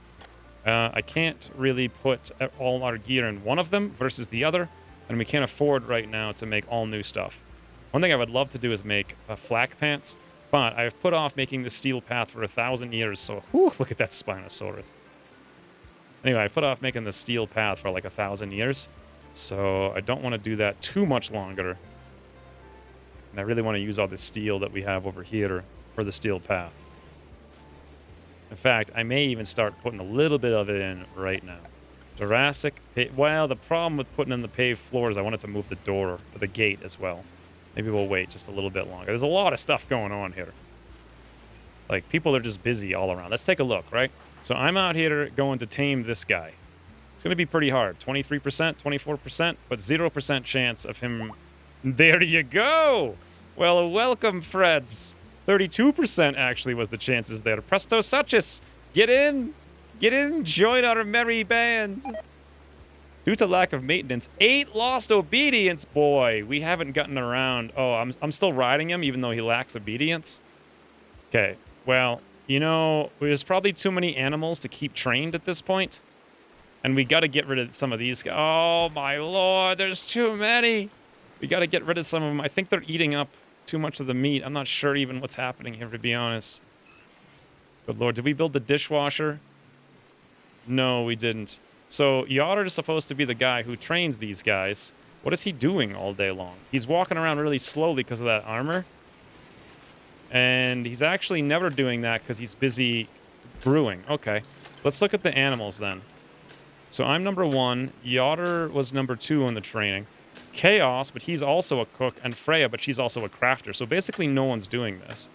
I can't really put all our gear in one of them versus the other, and we can't afford right now to make all new stuff. One thing I would love to do is make flak pants, but I've put off making the steel path for 1,000 years, so whew, look at that Spinosaurus. Anyway, I put off making the steel path for like 1,000 years, so I don't want to do that too much longer. And I really want to use all the steel that we have over here for the steel path. In fact, I may even start putting a little bit of it in right now. Jurassic. Well, the problem with putting in the paved floors, I wanted to move the door or the gate as well. Maybe we'll wait just a little bit longer. There's a lot of stuff going on here. Like, people are just busy all around. Let's take a look, right? So I'm out here going to tame this guy. It's going to be pretty hard. 23%, 24%, but 0% chance of him... There you go! Well, welcome, Freds. 32% actually was the chances there. Prestosuchus, get in! Get in, join our merry band! Due to lack of maintenance, 8 lost obedience, boy! We haven't gotten around... Oh, I'm still riding him, even though he lacks obedience? Okay, well, you know, there's probably too many animals to keep trained at this point. And we gotta get rid of some of these guys. Oh, my lord, there's too many! We gotta get rid of some of them. I think they're eating up too much of the meat. I'm not sure even what's happening here, to be honest. Good lord, did we build the dishwasher? No, we didn't. So, Yotter is supposed to be the guy who trains these guys. What is he doing all day long? He's walking around really slowly because of that armor. And he's actually never doing that because he's busy brewing. Okay, let's look at the animals then. So I'm number 1. Yotter was number 2 in the training. Chaos, but he's also a cook, and Freya, but she's also a crafter. So basically no one's doing this.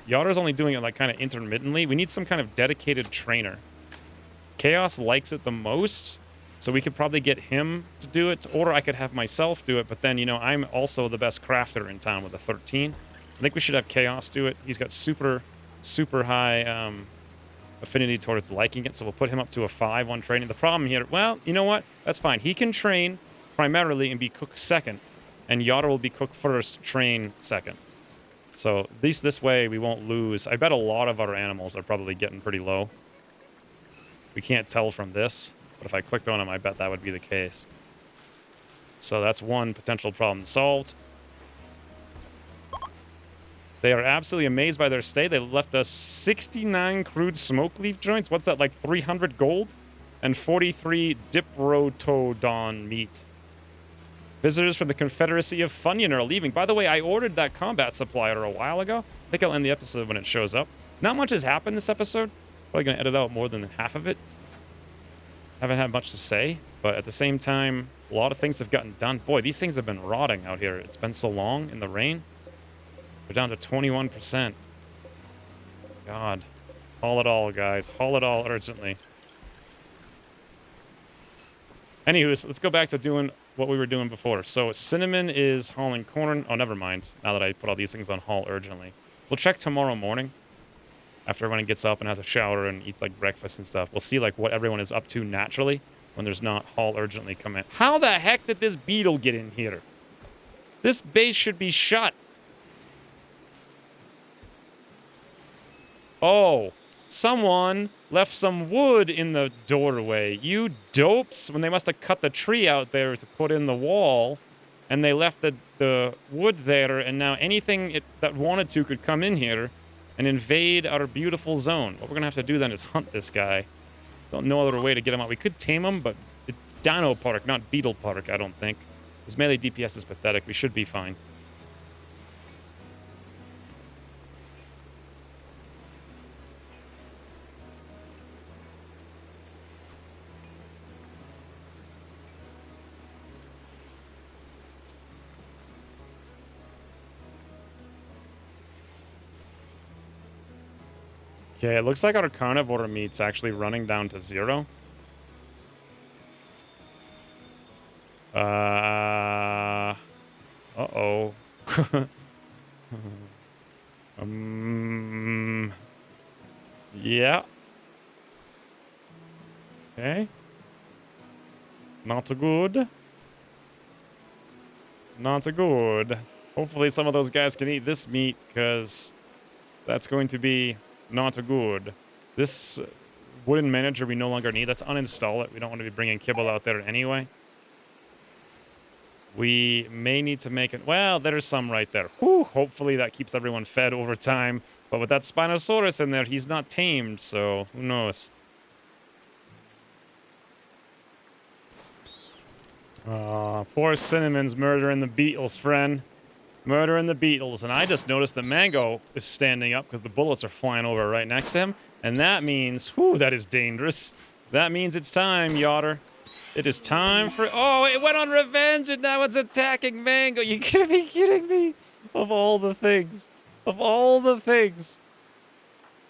Yotter's only doing it like kind of intermittently. We need some kind of dedicated trainer. Chaos likes it the most, so we could probably get him to do it, or I could have myself do it, but then, you know, I'm also the best crafter in town with a 13. I think we should have Chaos do it. He's got super high affinity towards liking it, so we'll put him up to a 5 on training. The problem here, well, you know what? That's fine. He can train primarily and be cook second, and Yotter will be cook first, train second. So at least this way we won't lose. I bet a lot of our animals are probably getting pretty low. We can't tell from this, but if I clicked on them, I bet that would be the case. So that's one potential problem solved. They are absolutely amazed by their stay. They left us 69 crude smoke leaf joints. What's that, like 300 gold? and 43 Diprotodon meat. Visitors from the Confederacy of Funyun are leaving. By the way, I ordered that combat supplier a while ago. I think I'll end the episode when it shows up. Not much has happened this episode. Probably going to edit out more than half of it. Haven't had much to say, but at the same time, a lot of things have gotten done. Boy, these things have been rotting out here. It's been so long in the rain. We're down to 21%. God. Haul it all, guys. Haul it all urgently. Anywho, let's go back to doing what we were doing before. So Cinnamon is hauling corn. Oh, never mind. Now that I put all these things on haul urgently. We'll check tomorrow morning. After everyone gets up and has a shower and eats like breakfast and stuff. We'll see like what everyone is up to naturally when there's not haul urgently come in. How the heck did this beetle get in here? This base should be shut. Oh, someone left some wood in the doorway. You dopes. When they must have cut the tree out there to put in the wall. And they left the wood there. And now anything that wanted to could come in here and invade our beautiful zone. What we're going to have to do then is hunt this guy. Don't know other way to get him out. We could tame him, but it's DinoPark, not Beetle Park, I don't think. His melee DPS is pathetic. We should be fine. Okay, it looks like our carnivore meat's actually running down to 0. Uh-oh. Yeah. Okay. Not good. Not good. Hopefully some of those guys can eat this meat, because that's going to be not good. This wooden manager we no longer need. Let's uninstall it. We don't want to be bringing kibble out there anyway. We may need to make it... Well, there's some right there. Whew, hopefully that keeps everyone fed over time. But with that Spinosaurus in there, he's not tamed, so who knows? Poor Cinnamon's murdering the beetles, friend. Murdering the beetles. And I just noticed that Mango is standing up because the bullets are flying over right next to him. And that means... Whew, that is dangerous. That means it's time, Yotter. It is time for... Oh, it went on revenge and now it's attacking Mango. You gotta be kidding me. Of all the things. Of all the things.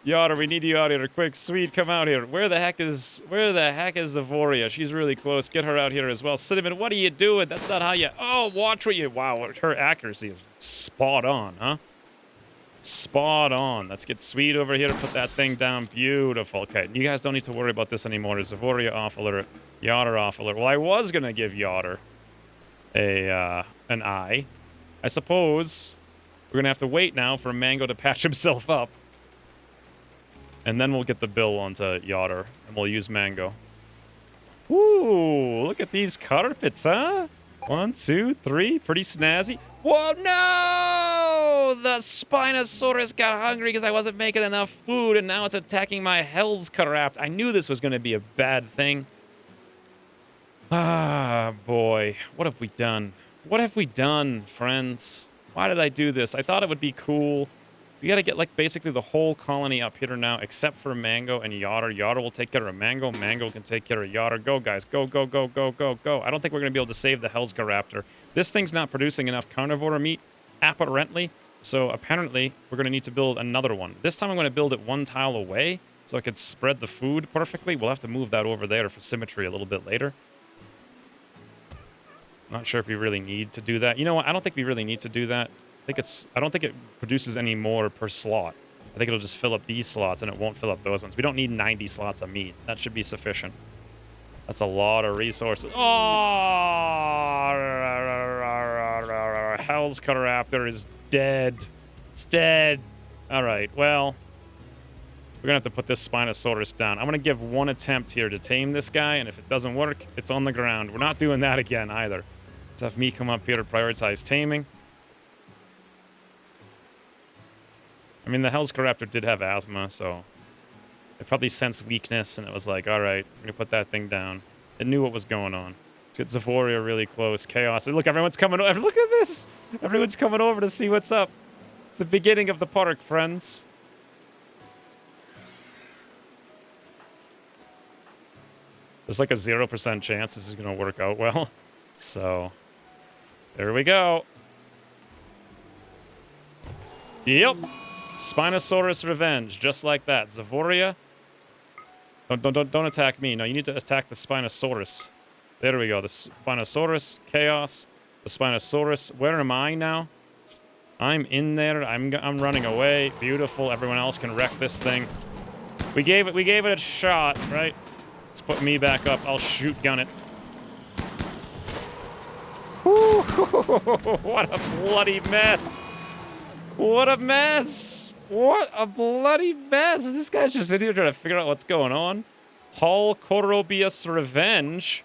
Yotter, we need you out here. Quick, Sweet, come out here. Where the heck is Zavoria? She's really close. Get her out here as well. Cinnamon, what are you doing? That's not how you... Oh, watch what you... Wow, her accuracy is spot on, huh? Spot on. Let's get Sweet over here to put that thing down. Beautiful. Okay, you guys don't need to worry about this anymore. Zavoria off alert. Yotter off alert. Well, I was going to give Yotter an eye. I suppose we're going to have to wait now for Mango to patch himself up. And then we'll get the bill onto Yotter, and we'll use Mango. Ooh, look at these carpets, huh? 1, 2, 3, pretty snazzy. Whoa, no! The Spinosaurus got hungry because I wasn't making enough food, and now it's attacking my Hell's Craft. I knew this was going to be a bad thing. Ah, boy. What have we done? What have we done, friends? Why did I do this? I thought it would be cool. We gotta get, like, basically the whole colony up here now, except for Mango and Yotter. Yotter will take care of Mango. Mango can take care of Yotter. Go, guys. Go, go, go, go, go, go. I don't think we're gonna be able to save the Hellscaraptor. This thing's not producing enough carnivore meat, apparently. So, apparently, we're gonna need to build another one. This time I'm gonna build it one tile away, so I could spread the food perfectly. We'll have to move that over there for symmetry a little bit later. Not sure if we really need to do that. You know what? I don't think we really need to do that. I don't think it produces any more per slot. I think it'll just fill up these slots and it won't fill up those ones. We don't need 90 slots of meat. That should be sufficient. That's a lot of resources. Oh! Hellscaraptor is dead. It's dead. All right, well, we're going to have to put this Spinosaurus down. I'm going to give one attempt here to tame this guy, and if it doesn't work, it's on the ground. We're not doing that again either. Let's have me come up here to prioritize taming. I mean, the Hellscaraptor did have asthma, so It probably sensed weakness, and it was like, all right, I'm going to put that thing down. It knew what was going on. Let's get Zavoria really close. Chaos. Look, everyone's coming over. Look at this. Everyone's coming over to see what's up. It's the beginning of the park, friends. There's like a 0% chance this is going to work out well. So, there we go. Yep. Spinosaurus Revenge, just like that. Zavoria. Don't attack me. No, you need to attack the Spinosaurus. There we go. The Spinosaurus, Chaos, the Spinosaurus. Where am I now? I'm in there. I'm running away. Beautiful. Everyone else can wreck this thing. We gave it a shot, right? Let's put me back up. I'll shoot gun it. Whew, what a bloody mess. What a mess. What a bloody mess. This guy's just in here trying to figure out what's going on. Hall Corobius Revenge.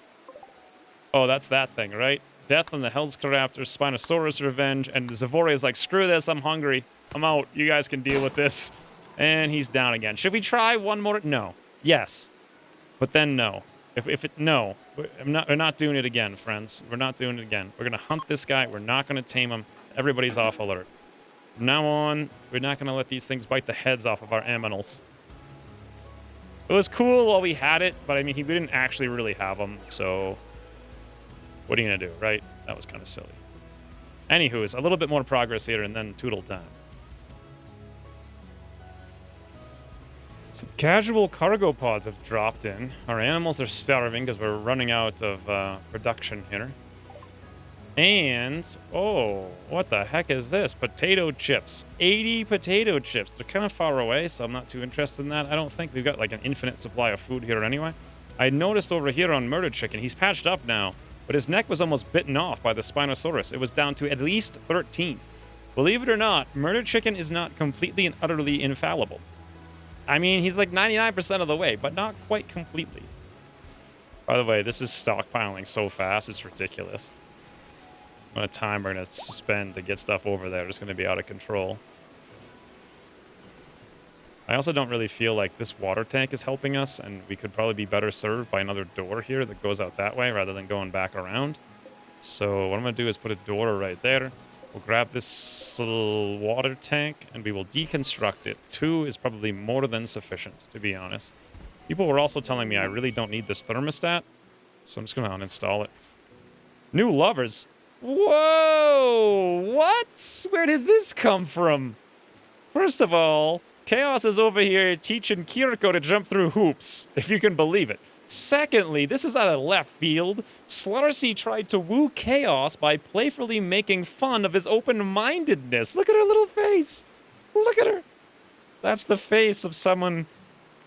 Oh, that's that thing, right? Death on the Hellscaraptor, Spinosaurus Revenge, and Zavoria is like, screw this, I'm hungry. I'm out. You guys can deal with this. And he's down again. Should we try one more? No. Yes. But then no. No. We're not doing it again, friends. We're not doing it again. We're going to hunt this guy. We're not going to tame him. Everybody's off alert. From now on, we're not going to let these things bite the heads off of our aminals. It was cool while we had it, but I mean, we didn't actually really have them, so what are you going to do, right? That was kind of silly. Anywho, it's a little bit more progress here, and then toodle time. Some casual cargo pods have dropped in. Our animals are starving because we're running out of production here. And, oh, what the heck is this? Potato chips. 80 potato chips. They're kind of far away, so I'm not too interested in that. I don't think we've got like an infinite supply of food here anyway. I noticed over here on Murder Chicken, he's patched up now, but his neck was almost bitten off by the Spinosaurus. It was down to at least 13. Believe it or not, Murder Chicken is not completely and utterly infallible. I mean, he's like 99% of the way, but not quite completely. By the way, this is stockpiling so fast, it's ridiculous. What a time we're going to spend to get stuff over there. It's going to be out of control. I also don't really feel like this water tank is helping us, and we could probably be better served by another door here that goes out that way rather than going back around. So what I'm going to do is put a door right there. We'll grab this little water tank, and we will deconstruct it. 2 is probably more than sufficient, to be honest. People were also telling me I really don't need this thermostat, so I'm just going to uninstall it. New lovers? Whoa! What? Where did this come from? First of all, Chaos is over here teaching Kiriko to jump through hoops, if you can believe it. Secondly, this is out of left field. Slurcy tried to woo Chaos by playfully making fun of his open-mindedness. Look at her little face. Look at her. That's the face of someone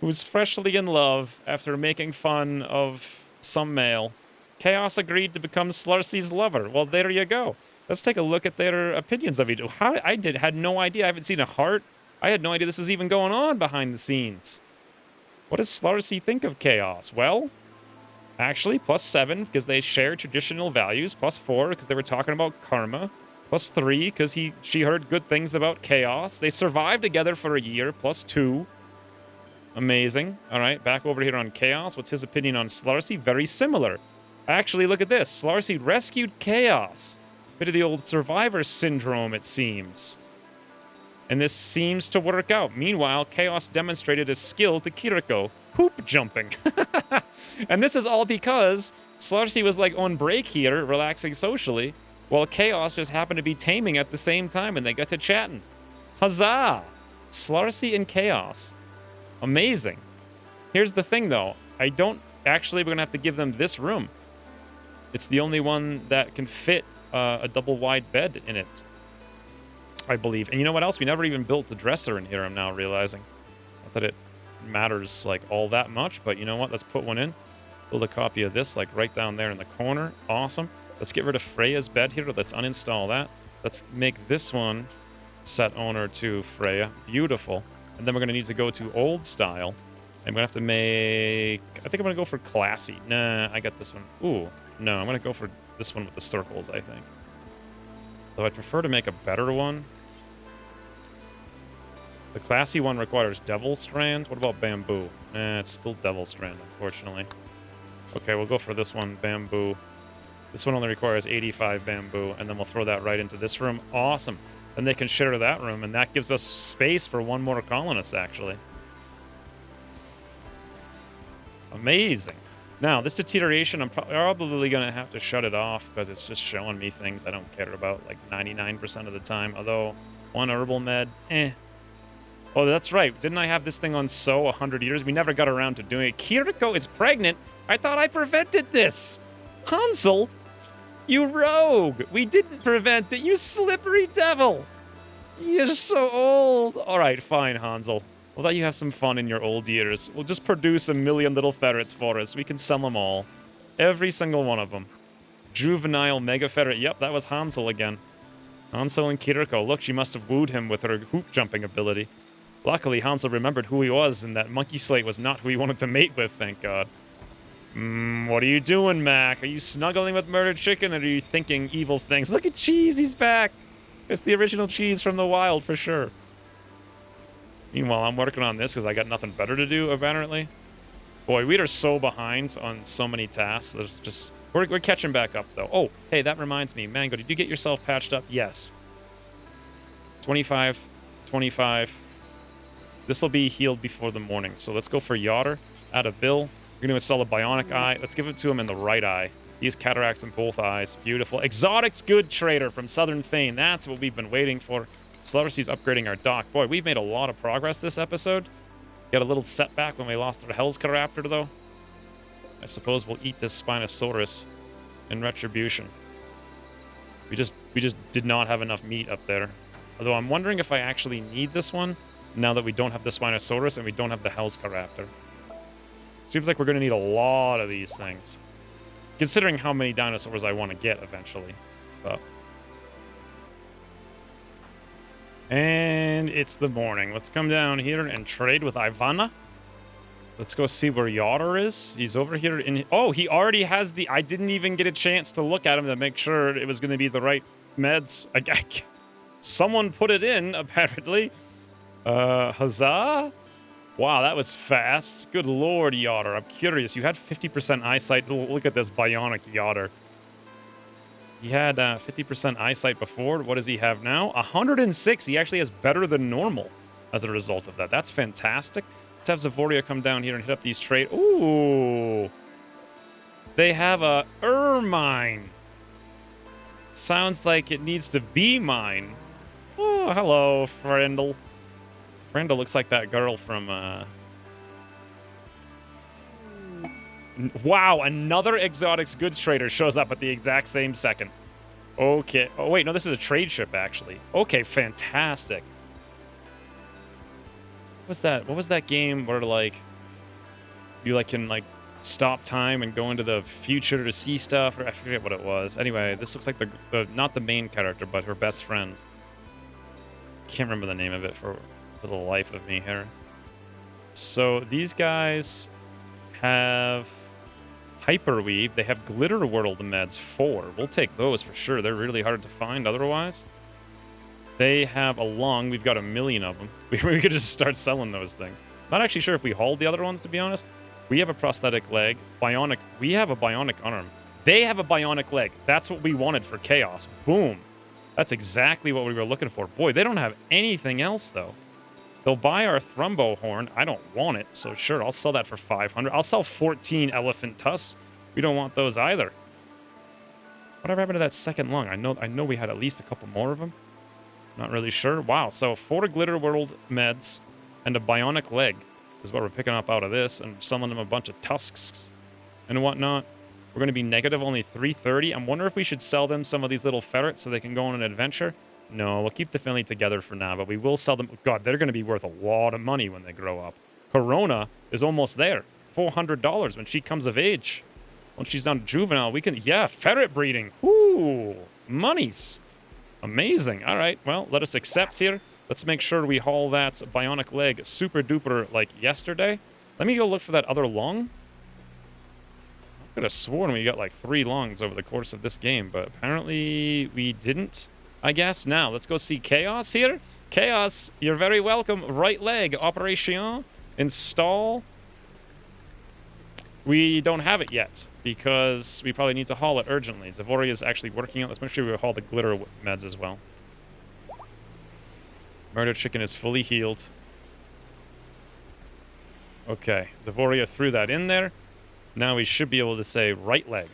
who's freshly in love after making fun of some male. Chaos agreed to become Slurcy's lover. Well, there you go. Let's take a look at their opinions of each other. Had no idea. I haven't seen a heart. I had no idea this was even going on behind the scenes. What does Slurcy think of Chaos? Well, actually, +7 because they share traditional values. +4 because they were talking about karma. +3 because she heard good things about Chaos. They survived together for a year. +2. Amazing. All right, back over here on Chaos. What's his opinion on Slurcy? Very similar. Actually, look at this. Slurcy rescued Chaos. Bit of the old survivor syndrome, it seems. And this seems to work out. Meanwhile, Chaos demonstrated a skill to Kiriko. Hoop jumping. And this is all because Slurcy was like on break here, relaxing socially, while Chaos just happened to be taming at the same time, and they got to chatting. Huzzah! Slurcy and Chaos. Amazing. Here's the thing, though. We're going to have to give them this room. It's the only one that can fit a double wide bed in it, I believe. And you know what else? We never even built the dresser in here, I'm now realizing. Not that it matters, like, all that much, but you know what? Let's put one in. Build a copy of this, like, right down there in the corner. Awesome. Let's get rid of Freya's bed here. Let's uninstall that. Let's make this one set owner to Freya. Beautiful. And then we're going to need to go to old style. I'm going to have to make... I think I'm going to go for classy. Nah, I got this one. Ooh, no, I'm going to go for this one with the circles, I think. Though I'd prefer to make a better one. The classy one requires devil strand. What about bamboo? It's still devil strand, unfortunately. Okay, we'll go for this one, bamboo. This one only requires 85 bamboo, and then we'll throw that right into this room. Awesome. Then they can share that room, and that gives us space for one more colonist, actually. Amazing. Now, this deterioration, I'm probably going to have to shut it off because it's just showing me things I don't care about like 99% of the time. Although, one herbal med, Oh, that's right. Didn't I have this thing on 100 years? We never got around to doing it. Kiriko is pregnant? I thought I prevented this. Hansel? You rogue! We didn't prevent it, you slippery devil! You're so old! Alright, fine, Hansel. We'll let you have some fun in your old years. We'll just produce 1,000,000 little ferrets for us. We can sell them all. Every single one of them. Juvenile mega ferret. Yep, that was Hansel again. Hansel and Kiriko. Look, she must have wooed him with her hoop jumping ability. Luckily, Hansel remembered who he was, and that monkey slate was not who he wanted to mate with, thank God. What are you doing, Mac? Are you snuggling with murdered chicken, or are you thinking evil things? Look at Cheese, he's back! It's the original Cheese from the wild, for sure. Meanwhile, I'm working on this because I got nothing better to do, apparently. Boy, we are so behind on so many tasks. There's just... We're catching back up, though. Oh, hey, that reminds me. Mango, did you get yourself patched up? Yes. 25, 25... This will be healed before the morning. So let's go for Yotter. Add a bill. We're going to install a bionic eye. Let's give it to him in the right eye. He has cataracts in both eyes. Beautiful. Exotics good trader from Southern Thane. That's what we've been waiting for. Celebrity's upgrading our dock. Boy, we've made a lot of progress this episode. Got a little setback when we lost our Hellscaraptor, though. I suppose we'll eat this Spinosaurus in retribution. We just did not have enough meat up there. Although I'm wondering if I actually need this one now that we don't have the Spinosaurus and we don't have the Hellscaraptor. Seems like we're going to need a lot of these things. Considering how many dinosaurs I want to get eventually. But. And it's the morning. Let's come down here and trade with Ivana. Let's go see where Yotter is. He's over here in... Oh, he already has the... I didn't even get a chance to look at him to make sure it was going to be the right meds. Someone put it in, apparently. Huzzah? Wow, that was fast. Good lord, Yotter. I'm curious. You had 50% eyesight. Look at this bionic Yotter. He had 50% eyesight before. What does he have now? 106. He actually has better than normal as a result of that. That's fantastic. Let's have Zavoria come down here and hit up these trade. Ooh. They have a ermine. Sounds like it needs to be mine. Oh, hello, Friendle. Friendle looks like that girl from, Wow, another exotics goods trader shows up at the exact same second. Okay. Oh, wait, no, this is a trade ship, actually. Okay, fantastic. What's that? What was that game where, like, you, like, can, like, stop time and go into the future to see stuff? Or I forget what it was. Anyway, this looks like the not the main character, but her best friend. Can't remember the name of it for the life of me here. So these guys have Hyperweave. They have Glitter World meds 4. We'll take those for sure. They're really hard to find otherwise. They have a lung. We've got 1,000,000 of them. We could just start selling those things. Not actually sure if we hauled the other ones, to be honest. We have a prosthetic leg. Bionic. We have a bionic arm. They have a bionic leg. That's what we wanted for Chaos. Boom. That's exactly what we were looking for. Boy, they don't have anything else, though. They'll buy our Thrumbo horn. I don't want it, so sure, I'll sell that for 500. I'll sell 14 elephant tusks. We don't want those either. Whatever happened to that second lung? I know we had at least a couple more of them. Not really sure. Wow, so 4 Glitter World meds and a bionic leg is what we're picking up out of this, and selling them a bunch of tusks and whatnot. We're going to be negative only 330. I wonder if we should sell them some of these little ferrets so they can go on an adventure. No, we'll keep the family together for now, but we will sell them. God, they're going to be worth a lot of money when they grow up. Corona is almost there. $400 when she comes of age. When she's down to juvenile, we can... Yeah, ferret breeding. Ooh, monies. Amazing. All right, well, let us accept here. Let's make sure we haul that bionic leg super duper like yesterday. Let me go look for that other lung. I could have sworn we got like 3 lungs over the course of this game, but apparently we didn't. I guess. Now, let's go see Chaos here. Chaos, you're very welcome. Right leg, operation, install. We don't have it yet because we probably need to haul it urgently. Zavoria is actually working on it. Let's make sure we haul the glitter meds as well. Murder chicken is fully healed. Okay, Zavoria threw that in there. Now we should be able to say right leg.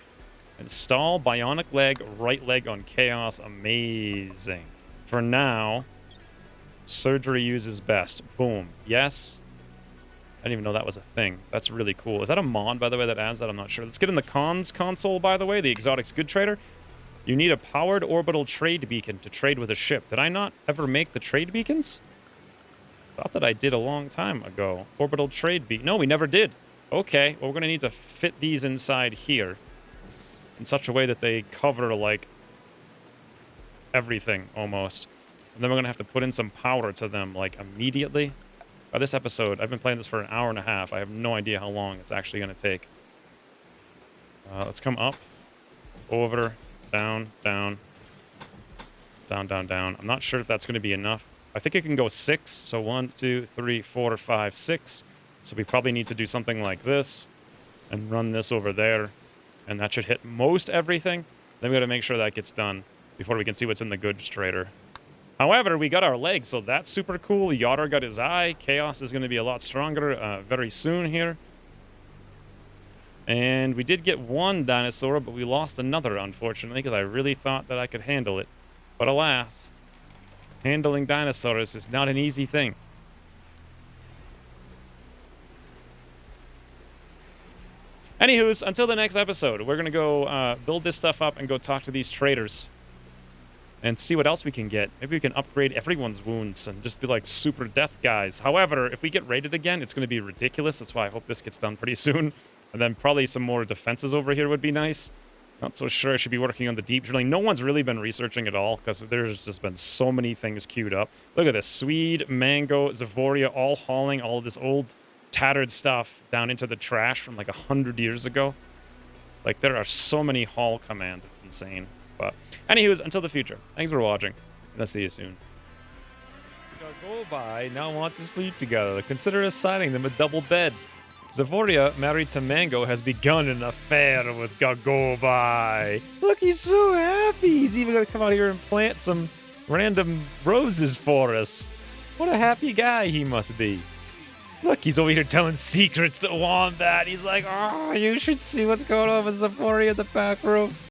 Install bionic leg, right leg on Chaos. Amazing. For now, surgery uses best. Boom. Yes. I didn't even know that was a thing. That's really cool. Is that a mod, by the way, that adds that? I'm not sure. Let's get in the cons console, by the way. The Exotics Good Trader. You need a powered orbital trade beacon to trade with a ship. Did I not ever make the trade beacons? Thought that I did a long time ago. Orbital trade beacon. No, we never did. Okay. Well, we're going to need to fit these inside here in such a way that they cover, like, everything, almost. And then we're going to have to put in some power to them, like, immediately. By this episode, I've been playing this for an hour and a half. I have no idea how long it's actually going to take. Let's come up, over, down, down, down, down, down. I'm not sure if that's going to be enough. I think it can go 6. So 1, 2, 3, 4, 5, 6. So we probably need to do something like this and run this over there. And that should hit most everything. Then we got to make sure that gets done before we can see what's in the goods trader. However, we got our leg, so that's super cool. Yotter got his eye. Chaos is going to be a lot stronger very soon here. And we did get one dinosaur, but we lost another, unfortunately, because I really thought that I could handle it. But alas, handling dinosaurs is not an easy thing. Anywho's, until the next episode, we're going to go build this stuff up and go talk to these traders and see what else we can get. Maybe we can upgrade everyone's wounds and just be like super death guys. However, if we get raided again, it's going to be ridiculous. That's why I hope this gets done pretty soon. And then probably some more defenses over here would be nice. Not so sure I should be working on the deep drilling. No one's really been researching at all because there's just been so many things queued up. Look at this. Swede, Mango, Zavoria, all hauling all of this old tattered stuff down into the trash from like 100 years ago. Like, there are so many haul commands. It's insane. But anywho's, until the future. Thanks for watching, and I'll see you soon. Go by, now want to sleep together. Consider assigning them a double bed. Zavoria, married to Mango, has begun an affair with Gagobai. Look, he's so happy. He's even going to come out here and plant some random roses for us. What a happy guy he must be. Look, he's over here telling secrets to Wombat. He's like, oh, you should see what's going on with Zavoria in the back room.